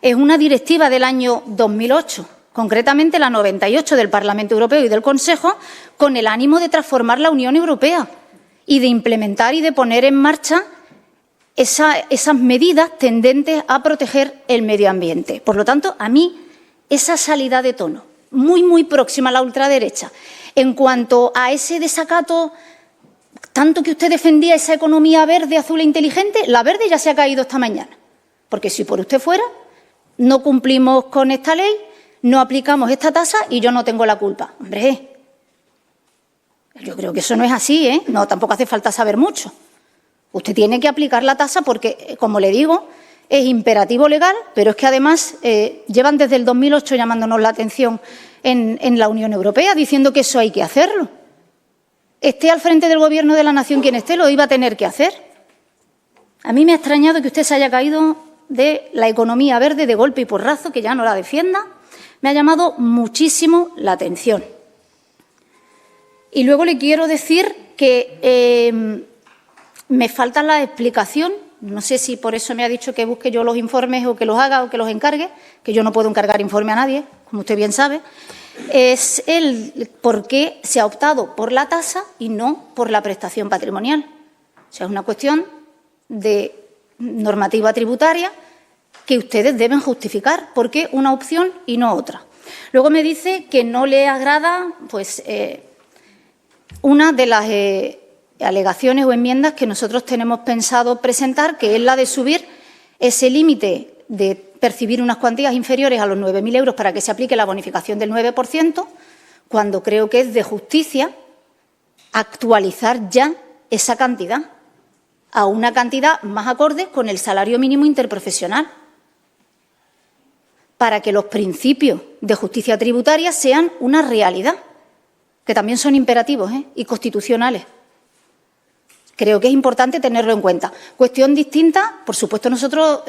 Es una directiva del año 2008, concretamente la 98 del Parlamento Europeo y del Consejo, con el ánimo de transformar la Unión Europea y de implementar y de poner en marcha esas medidas tendentes a proteger el medio ambiente. Por lo tanto, a mí, esa salida de tono, muy próxima a la ultraderecha, en cuanto a ese desacato, tanto que usted defendía esa economía verde, azul e inteligente, la verde ya se ha caído esta mañana. Porque si por usted fuera, no cumplimos con esta ley, no aplicamos esta tasa y yo no tengo la culpa. Hombre, yo creo que eso no es así, ¿eh? No, tampoco hace falta saber mucho. Usted tiene que aplicar la tasa porque, como le digo, es imperativo legal, pero es que además llevan desde el 2008 llamándonos la atención en la Unión Europea, diciendo que eso hay que hacerlo. Esté al frente del Gobierno de la Nación quien esté, lo iba a tener que hacer. A mí me ha extrañado que usted se haya caído de la economía verde de golpe y porrazo, que ya no la defienda. Me ha llamado muchísimo la atención. Y luego le quiero decir que me falta la explicación. No sé si por eso me ha dicho que busque yo los informes o que los haga o que los encargue, que yo no puedo encargar informe a nadie, como usted bien sabe. Es el por qué se ha optado por la tasa y no por la prestación patrimonial. O sea, es una cuestión de normativa tributaria que ustedes deben justificar por qué una opción y no otra. Luego me dice que no le agrada pues, una de las alegaciones o enmiendas que nosotros tenemos pensado presentar, que es la de subir ese límite de percibir unas cuantías inferiores a los 9.000 euros para que se aplique la bonificación del 9%, cuando creo que es de justicia actualizar ya esa cantidad a una cantidad más acorde con el salario mínimo interprofesional, para que los principios de justicia tributaria sean una realidad, que también son imperativos y constitucionales. Creo que es importante tenerlo en cuenta. Cuestión distinta, por supuesto, nosotros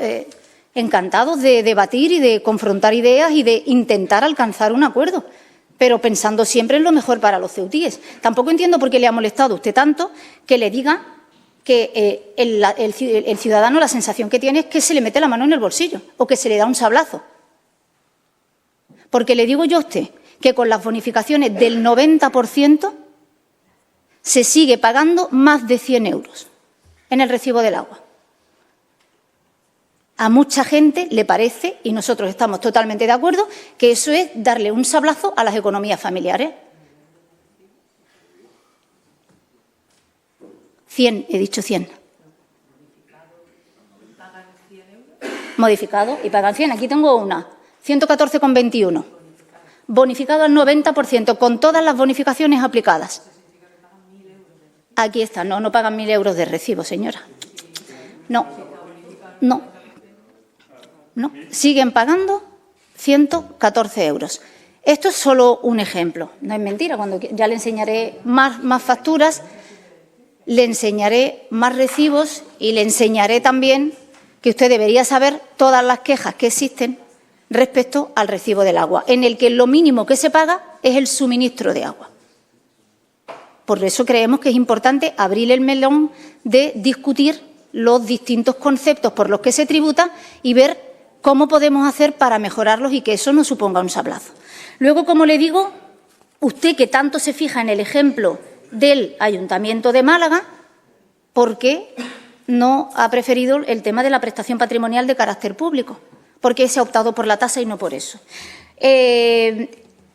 encantados de debatir y de confrontar ideas y de intentar alcanzar un acuerdo, pero pensando siempre en lo mejor para los ceutíes. Tampoco entiendo por qué le ha molestado a usted tanto que le diga que el ciudadano la sensación que tiene es que se le mete la mano en el bolsillo o que se le da un sablazo. Porque le digo yo a usted que con las bonificaciones del 90% se sigue pagando más de 100 euros en el recibo del agua. A mucha gente le parece, y nosotros estamos totalmente de acuerdo, que eso es darle un sablazo a las economías familiares. 100, he dicho 100. Modificado y pagan 100. Aquí tengo una, 114,21. Bonificado al 90% con todas las bonificaciones aplicadas. Aquí está, no pagan 1.000 euros de recibo, señora. No, siguen pagando 114 euros. Esto es solo un ejemplo, no es mentira. Cuando ya le enseñaré más facturas, le enseñaré más recibos y le enseñaré también que usted debería saber todas las quejas que existen respecto al recibo del agua, en el que lo mínimo que se paga es el suministro de agua. Por eso creemos que es importante abrir el melón de discutir los distintos conceptos por los que se tributa y ver cómo podemos hacer para mejorarlos y que eso no suponga un sablazo. Luego, como le digo, usted que tanto se fija en el ejemplo del Ayuntamiento de Málaga, ¿por qué no ha preferido el tema de la prestación patrimonial de carácter público? ¿Por qué se ha optado por la tasa y no por eso?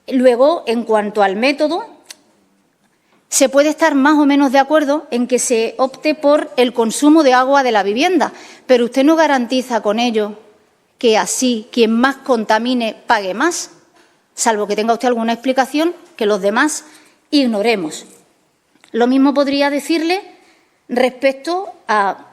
Luego, en cuanto al método, se puede estar más o menos de acuerdo en que se opte por el consumo de agua de la vivienda, pero usted no garantiza con ello que así quien más contamine pague más, salvo que tenga usted alguna explicación que los demás ignoremos. Lo mismo podría decirle respecto a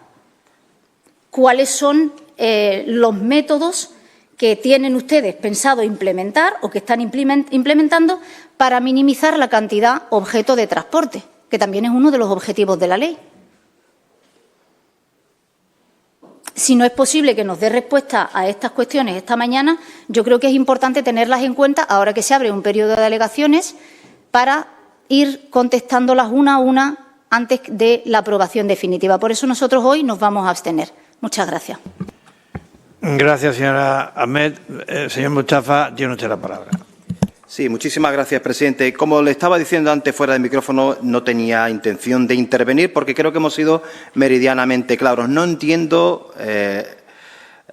cuáles son los métodos que tienen ustedes pensado implementar o que están implementando para minimizar la cantidad objeto de transporte, que también es uno de los objetivos de la ley. Si no es posible que nos dé respuesta a estas cuestiones esta mañana, yo creo que es importante tenerlas en cuenta ahora que se abre un periodo de alegaciones para ir contestándolas una a una antes de la aprobación definitiva. Por eso nosotros hoy nos vamos a abstener. Muchas gracias. Gracias, señora Ahmed. Señor Mustafa, tiene usted la palabra. Sí, muchísimas gracias, presidente. Como le estaba diciendo antes fuera del micrófono, no tenía intención de intervenir porque creo que hemos sido meridianamente claros. No entiendo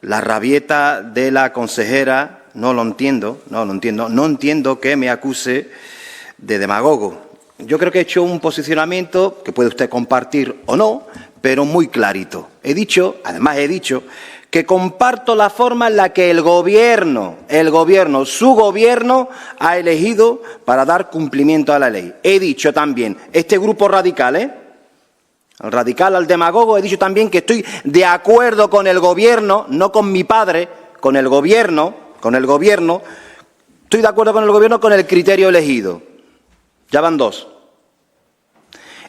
la rabieta de la consejera, no entiendo que me acuse de demagogo. Yo creo que he hecho un posicionamiento que puede usted compartir o no, pero muy clarito. Además he dicho que comparto la forma en la que su gobierno ha elegido para dar cumplimiento a la ley. He dicho también, este grupo radical al radical, al demagogo, he dicho también que estoy de acuerdo con el Gobierno, no con mi padre, con el Gobierno, estoy de acuerdo con el Gobierno con el criterio elegido. Ya van dos.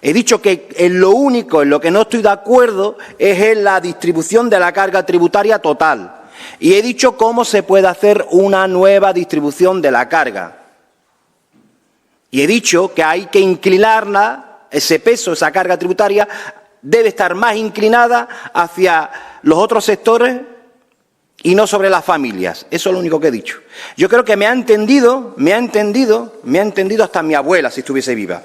He dicho que en lo único en lo que no estoy de acuerdo es en la distribución de la carga tributaria total. Y he dicho cómo se puede hacer una nueva distribución de la carga. Y he dicho que hay que inclinarla, ese peso, esa carga tributaria, debe estar más inclinada hacia los otros sectores y no sobre las familias. Eso es lo único que he dicho. Yo creo que me ha entendido hasta mi abuela, si estuviese viva.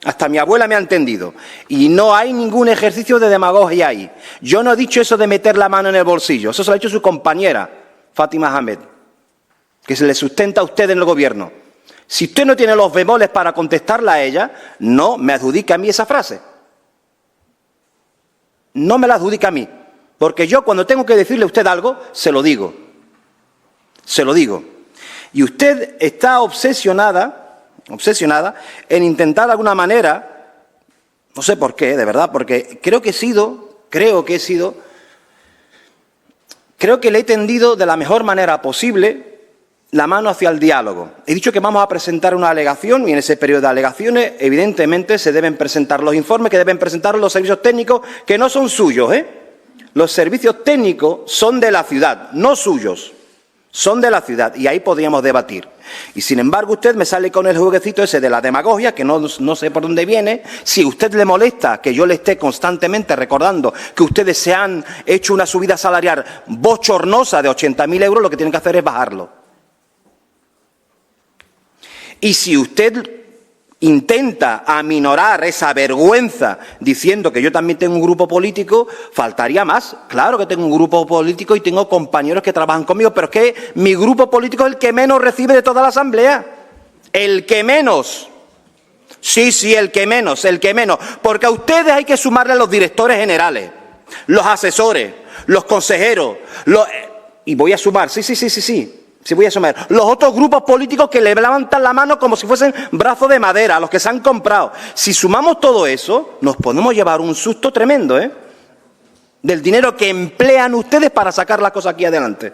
Hasta mi abuela me ha entendido. Y no hay ningún ejercicio de demagogia ahí. Yo no he dicho eso de meter la mano en el bolsillo. Eso se lo ha dicho su compañera, Fátima Ahmed, que se le sustenta a usted en el Gobierno. Si usted no tiene los bemoles para contestarla a ella, no me adjudique a mí esa frase. No me la adjudica a mí. Porque yo cuando tengo que decirle a usted algo, se lo digo. Se lo digo. Y usted está obsesionada en intentar de alguna manera, no sé por qué, de verdad, porque creo que le he tendido de la mejor manera posible la mano hacia el diálogo. He dicho que vamos a presentar una alegación y en ese periodo de alegaciones, evidentemente, se deben presentar los informes que deben presentar los servicios técnicos que no son suyos, Los servicios técnicos son de la ciudad, no suyos. Son de la ciudad y ahí podríamos debatir. Y sin embargo usted me sale con el jueguecito ese de la demagogia, que no sé por dónde viene. Si a usted le molesta que yo le esté constantemente recordando que ustedes se han hecho una subida salarial bochornosa de 80.000 euros, lo que tienen que hacer es bajarlo. Y si usted intenta aminorar esa vergüenza diciendo que yo también tengo un grupo político, faltaría más. Claro que tengo un grupo político y tengo compañeros que trabajan conmigo, pero es que mi grupo político es el que menos recibe de toda la Asamblea. El que menos. Sí, el que menos. Porque a ustedes hay que sumarle a los directores generales, los asesores, los consejeros, y voy a sumar, sí, voy a sumar. Los otros grupos políticos que le levantan la mano como si fuesen brazos de madera, los que se han comprado. Si sumamos todo eso, nos podemos llevar un susto tremendo, del dinero que emplean ustedes para sacar las cosas aquí adelante.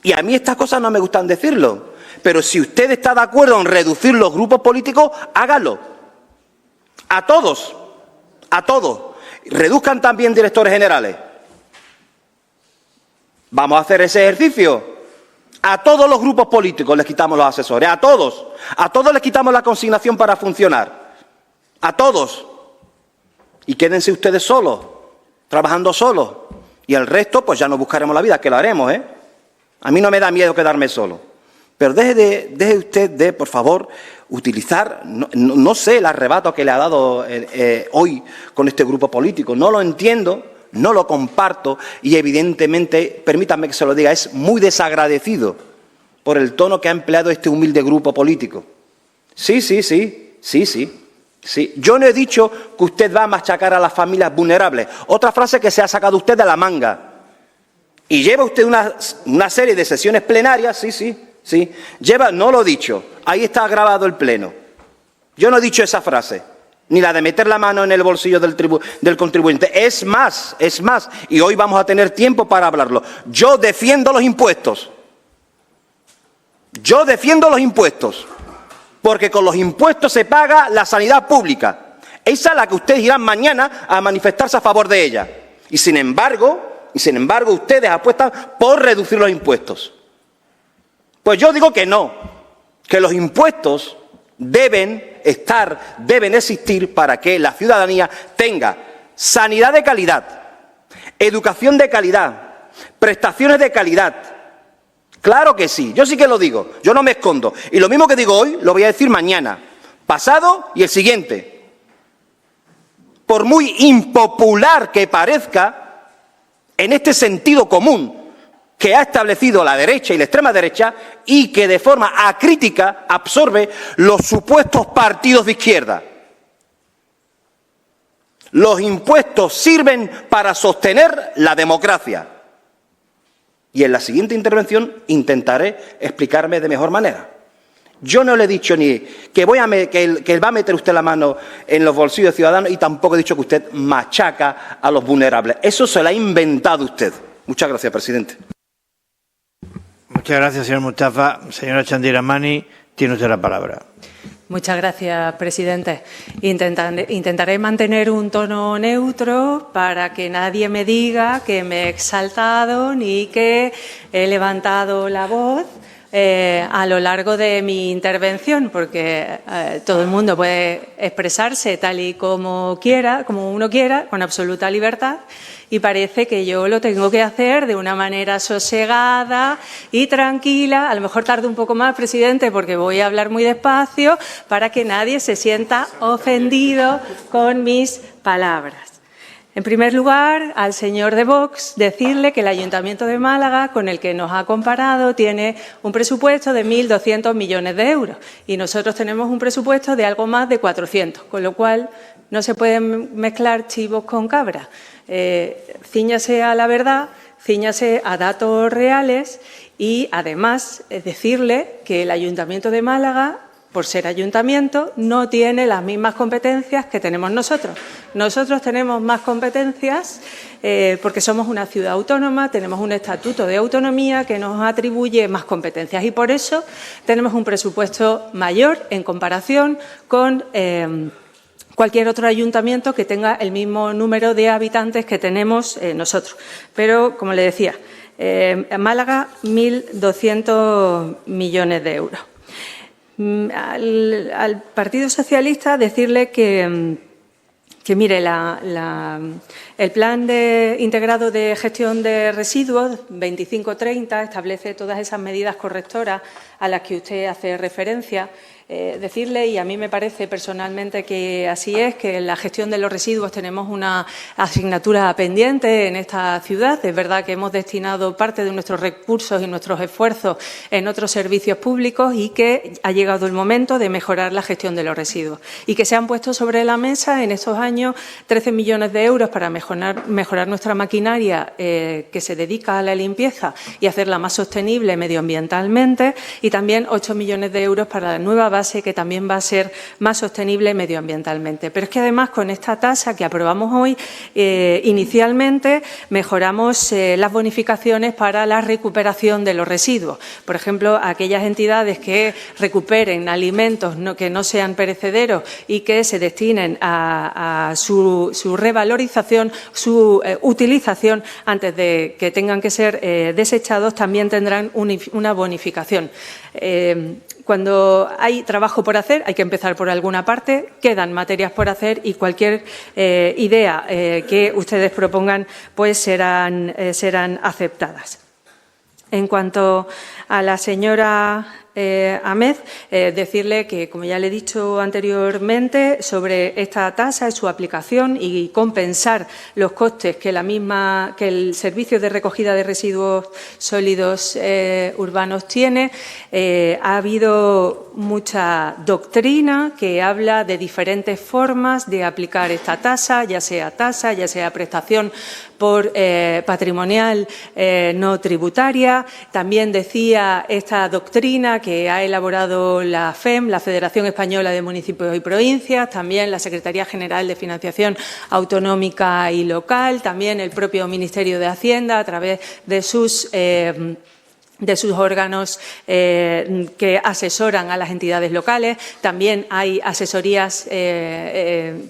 Y a mí estas cosas no me gustan decirlo. Pero si usted está de acuerdo en reducir los grupos políticos, hágalo. A todos. Reduzcan también directores generales. Vamos a hacer ese ejercicio. A todos los grupos políticos les quitamos los asesores, a todos les quitamos la consignación para funcionar, a todos. Y quédense ustedes solos, trabajando solos. Y el resto, pues ya nos buscaremos la vida, que lo haremos, A mí no me da miedo quedarme solo. Pero deje usted de, por favor, utilizar, no sé el arrebato que le ha dado hoy con este grupo político, no lo entiendo. No lo comparto y evidentemente, permítanme que se lo diga, es muy desagradecido por el tono que ha empleado este humilde grupo político. Sí. Yo no he dicho que usted va a machacar a las familias vulnerables. Otra frase que se ha sacado usted de la manga. Y lleva usted una serie de sesiones plenarias, sí. No lo he dicho. Ahí está grabado el pleno. Yo no he dicho esa frase. Ni la de meter la mano en el bolsillo del contribuyente. Es más, y hoy vamos a tener tiempo para hablarlo. Yo defiendo los impuestos. Porque con los impuestos se paga la sanidad pública. Esa es la que ustedes irán mañana a manifestarse a favor de ella. Y sin embargo, ustedes apuestan por reducir los impuestos. Pues yo digo que no, que los impuestos deben existir para que la ciudadanía tenga sanidad de calidad, educación de calidad, prestaciones de calidad. Claro que sí, yo sí que lo digo, yo no me escondo. Y lo mismo que digo hoy, lo voy a decir mañana, pasado y el siguiente. Por muy impopular que parezca, en este sentido común que ha establecido la derecha y la extrema derecha y que de forma acrítica absorbe los supuestos partidos de izquierda. Los impuestos sirven para sostener la democracia. Y en la siguiente intervención intentaré explicarme de mejor manera. Yo no le he dicho ni que que va a meter usted la mano en los bolsillos de ciudadanos y tampoco he dicho que usted machaca a los vulnerables. Eso se lo ha inventado usted. Muchas gracias, presidente. Muchas gracias, señor Mustafa. Señora Chandira Mani, tiene usted la palabra. Muchas gracias, presidente. Intentaré mantener un tono neutro para que nadie me diga que me he exaltado ni que he levantado la voz a lo largo de mi intervención, porque todo el mundo puede expresarse tal y como quiera, como uno quiera, con absoluta libertad, y parece que yo lo tengo que hacer de una manera sosegada y tranquila. A lo mejor tardo un poco más, presidente, porque voy a hablar muy despacio para que nadie se sienta ofendido con mis palabras. En primer lugar, al señor de Vox, decirle que el Ayuntamiento de Málaga, con el que nos ha comparado, tiene un presupuesto de 1.200 millones de euros y nosotros tenemos un presupuesto de algo más de 400, con lo cual no se pueden mezclar chivos con cabras. Cíñase a la verdad, cíñase a datos reales y, además, decirle que el Ayuntamiento de Málaga, por ser ayuntamiento, no tiene las mismas competencias que tenemos nosotros. Nosotros tenemos más competencias porque somos una ciudad autónoma, tenemos un estatuto de autonomía que nos atribuye más competencias y por eso tenemos un presupuesto mayor en comparación con cualquier otro ayuntamiento que tenga el mismo número de habitantes que tenemos nosotros. Pero, como le decía, en Málaga 1.200 millones de euros. Al Partido Socialista decirle que mire, el Plan integrado de gestión de residuos 2530 establece todas esas medidas correctoras a las que usted hace referencia. Decirle, y a mí me parece personalmente que así es, que en la gestión de los residuos tenemos una asignatura pendiente en esta ciudad. Es verdad que hemos destinado parte de nuestros recursos y nuestros esfuerzos en otros servicios públicos y que ha llegado el momento de mejorar la gestión de los residuos y que se han puesto sobre la mesa en estos años 13 millones de euros para mejorar nuestra maquinaria que se dedica a la limpieza y hacerla más sostenible medioambientalmente y también 8 millones de euros para la nueva base que también va a ser más sostenible medioambientalmente. Pero es que además con esta tasa que aprobamos hoy, inicialmente mejoramos las bonificaciones para la recuperación de los residuos. Por ejemplo, aquellas entidades que recuperen alimentos que no sean perecederos y que se destinen a su revalorización, su utilización antes de que tengan que ser desechados, también tendrán una bonificación. Cuando hay trabajo por hacer, hay que empezar por alguna parte, quedan materias por hacer y cualquier idea que ustedes propongan pues serán aceptadas. En cuanto a la señora Ahmed, decirle que, como ya le he dicho anteriormente, sobre esta tasa y su aplicación y compensar los costes que el servicio de recogida de residuos sólidos urbanos tiene, ha habido mucha doctrina que habla de diferentes formas de aplicar esta tasa, ya sea prestación por patrimonial no tributaria. También decía esta doctrina que ha elaborado la FEM, la Federación Española de Municipios y Provincias, también la Secretaría General de Financiación Autonómica y Local, también el propio Ministerio de Hacienda a través de sus órganos que asesoran a las entidades locales. También hay asesorías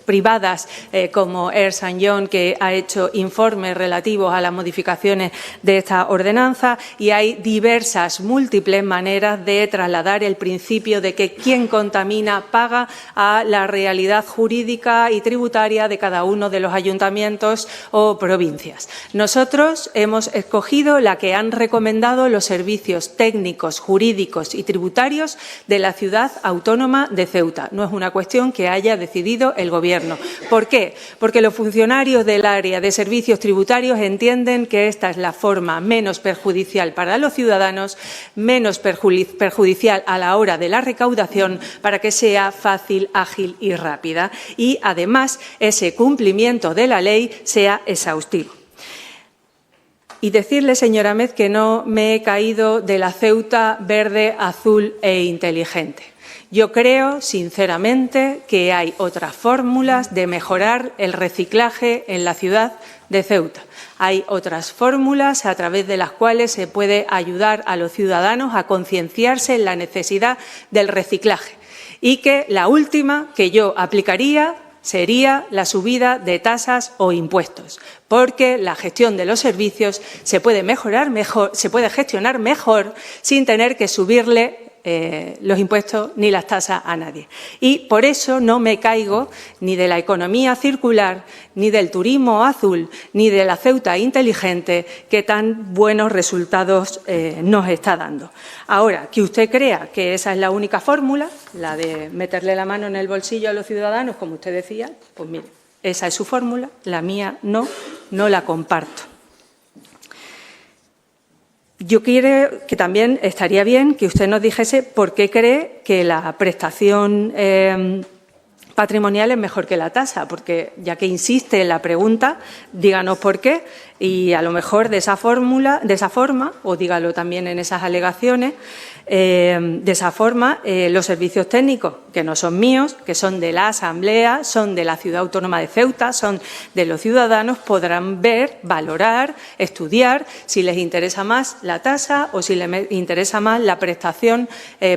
privadas como Ernst & Young, que ha hecho informes relativos a las modificaciones de esta ordenanza, y hay diversas, múltiples maneras de trasladar el principio de que quien contamina paga a la realidad jurídica y tributaria de cada uno de los ayuntamientos o provincias. Nosotros hemos escogido la que han recomendado los servicios técnicos, jurídicos y tributarios de la ciudad autónoma de Ceuta. No es una cuestión que haya decidido el Gobierno. ¿Por qué? Porque los funcionarios del área de servicios tributarios entienden que esta es la forma menos perjudicial para los ciudadanos, menos perjudicial a la hora de la recaudación, para que sea fácil, ágil y rápida. Y, además, ese cumplimiento de la ley sea exhaustivo. Y decirle, señora Améz, que no me he caído de la Ceuta verde, azul e inteligente. Yo creo, sinceramente, que hay otras fórmulas de mejorar el reciclaje en la ciudad de Ceuta. Hay otras fórmulas a través de las cuales se puede ayudar a los ciudadanos a concienciarse en la necesidad del reciclaje. Y que la última que yo aplicaría sería la subida de tasas o impuestos, porque la gestión de los servicios se puede mejorar mejor, se puede gestionar mejor sin tener que subirle los impuestos ni las tasas a nadie. Y por eso no me caigo ni de la economía circular, ni del turismo azul, ni de la Ceuta inteligente que tan buenos resultados nos está dando. Ahora, que usted crea que esa es la única fórmula, la de meterle la mano en el bolsillo a los ciudadanos, como usted decía, pues mire, esa es su fórmula, la mía no la comparto. Yo quiero que también estaría bien que usted nos dijese por qué cree que la prestación patrimonial es mejor que la tasa, porque ya que insiste en la pregunta, díganos por qué y a lo mejor de esa forma, o dígalo también en esas alegaciones, de esa forma los servicios técnicos, que no son míos, que son de la Asamblea, son de la Ciudad Autónoma de Ceuta, son de los ciudadanos, podrán ver, valorar, estudiar si les interesa más la tasa o si les interesa más la prestación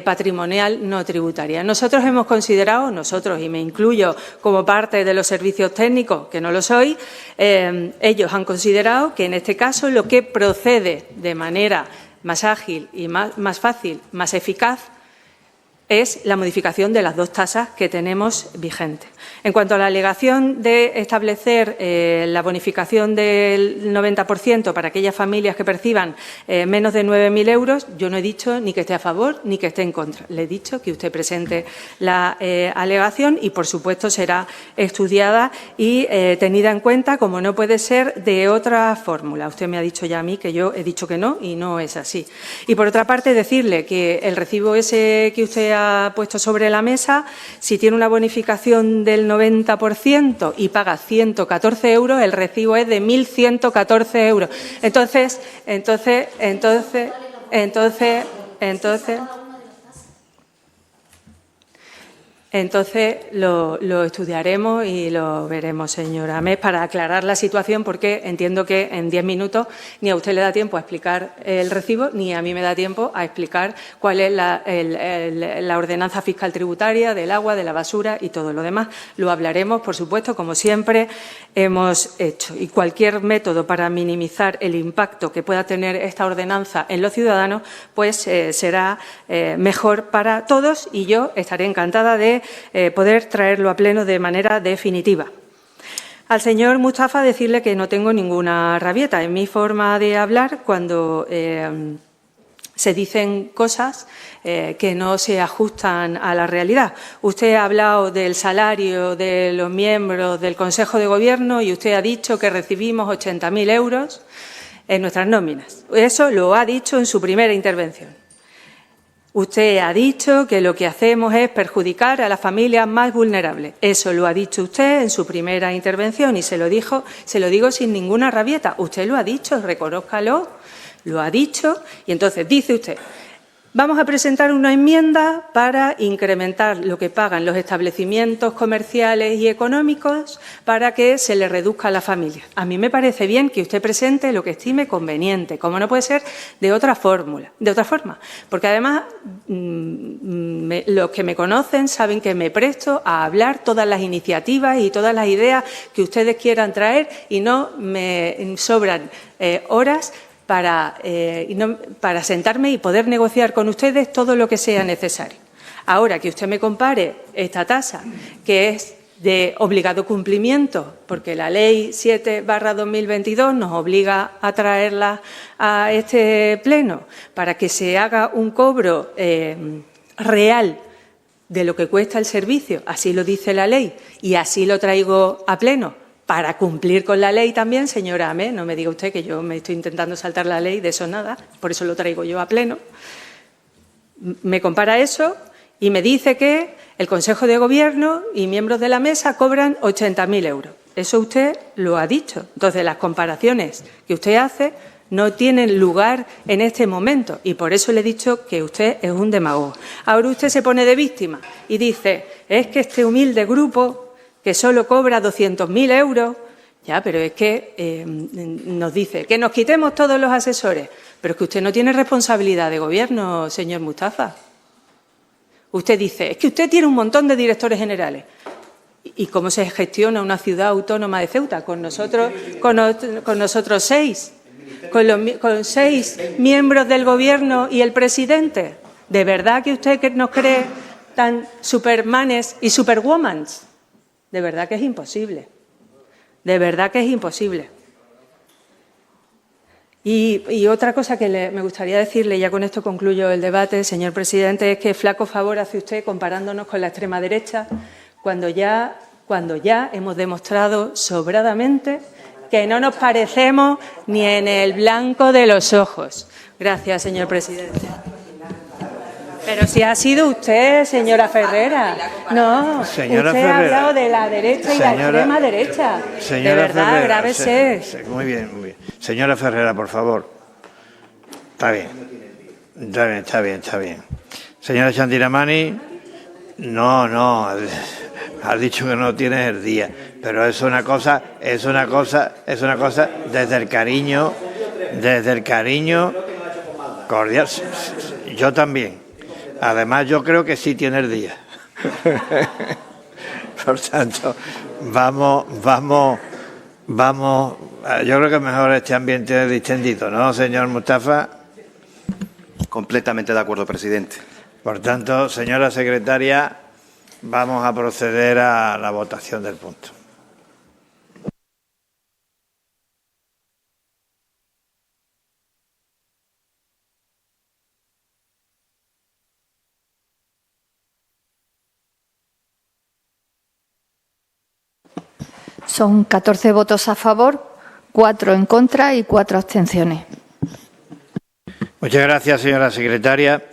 patrimonial no tributaria. Nosotros hemos considerado, nosotros y me incluyo como parte de los servicios técnicos, que no lo soy, ellos han considerado que en este caso lo que procede de manera más ágil y más fácil, más eficaz, es la modificación de las dos tasas que tenemos vigentes. En cuanto a la alegación de establecer la bonificación del 90% para aquellas familias que perciban menos de 9.000 euros, yo no he dicho ni que esté a favor ni que esté en contra. Le he dicho que usted presente la alegación y, por supuesto, será estudiada y tenida en cuenta, como no puede ser de otra fórmula. Usted me ha dicho ya a mí que yo he dicho que no y no es así. Y, por otra parte, decirle que el recibo ese que usted ha puesto sobre la mesa, si tiene una bonificación del 90% y paga 114 euros, el recibo es de 1.114 euros. Entonces lo estudiaremos y lo veremos, señora Améz, para aclarar la situación, porque entiendo que en 10 minutos ni a usted le da tiempo a explicar el recibo, ni a mí me da tiempo a explicar cuál es la ordenanza fiscal tributaria del agua, de la basura y todo lo demás. Lo hablaremos, por supuesto, como siempre hemos hecho. Y cualquier método para minimizar el impacto que pueda tener esta ordenanza en los ciudadanos, pues será mejor para todos, y yo estaré encantada de poder traerlo a pleno de manera definitiva. Al señor Mustafa decirle que no tengo ninguna rabieta en mi forma de hablar cuando se dicen cosas que no se ajustan a la realidad. Usted ha hablado del salario de los miembros del Consejo de Gobierno y usted ha dicho que recibimos 80.000 euros en nuestras nóminas. Eso lo ha dicho en su primera intervención. Usted ha dicho que lo que hacemos es perjudicar a las familias más vulnerables. Eso lo ha dicho usted en su primera intervención y se lo digo sin ninguna rabieta. Usted lo ha dicho, reconózcalo, lo ha dicho. Y entonces dice usted, vamos a presentar una enmienda para incrementar lo que pagan los establecimientos comerciales y económicos para que se le reduzca a la familia. A mí me parece bien que usted presente lo que estime conveniente, como no puede ser de otra forma. Porque además los que me conocen saben que me presto a hablar todas las iniciativas y todas las ideas que ustedes quieran traer y no me sobran horas para sentarme y poder negociar con ustedes todo lo que sea necesario. Ahora, que usted me compare esta tasa, que es de obligado cumplimiento, porque la Ley 7/2022 nos obliga a traerla a este pleno para que se haga un cobro real de lo que cuesta el servicio, así lo dice la ley, y así lo traigo a pleno, para cumplir con la ley también, señora Améz, no me diga usted que yo me estoy intentando saltar la ley, de eso nada, por eso lo traigo yo a pleno. Me compara eso y me dice que el Consejo de Gobierno y miembros de la mesa cobran 80.000 euros. Eso usted lo ha dicho. Entonces, las comparaciones que usted hace no tienen lugar en este momento y por eso le he dicho que usted es un demagogo. Ahora usted se pone de víctima y dice, es que este humilde grupo que solo cobra 200.000 euros, ya, pero es que nos dice que nos quitemos todos los asesores, pero es que usted no tiene responsabilidad de gobierno, señor Mustafa. Usted dice, es que usted tiene un montón de directores generales. ¿Y cómo se gestiona una ciudad autónoma de Ceuta? Con nosotros 6. Con 6 miembros del Gobierno y el presidente. ¿De verdad que usted nos cree tan supermanes y superwomans? De verdad que es imposible. De verdad que es imposible. Y otra cosa que me gustaría decirle, y ya con esto concluyo el debate, señor presidente, es que flaco favor hace usted comparándonos con la extrema derecha cuando ya hemos demostrado sobradamente que no nos parecemos ni en el blanco de los ojos. Gracias, señor presidente. Pero si ha sido usted, señora Ferrera. No, señora usted Ferrera, ha hablado de la derecha y la extrema derecha. Señora de verdad, Ferrera, grávese. muy bien, muy bien. Señora Ferrera, por favor. Está bien. Está bien. Señora Chandiramani, no, has dicho que no tienes el día, pero es una cosa desde el cariño cordial. Yo también. Además, yo creo que sí tiene el día. Por tanto, vamos. Yo creo que es mejor este ambiente distendido, ¿no, señor Mustafa? Completamente de acuerdo, presidente. Por tanto, señora secretaria, vamos a proceder a la votación del punto. Son 14 votos a favor, 4 en contra y 4 abstenciones. Muchas gracias, señora secretaria.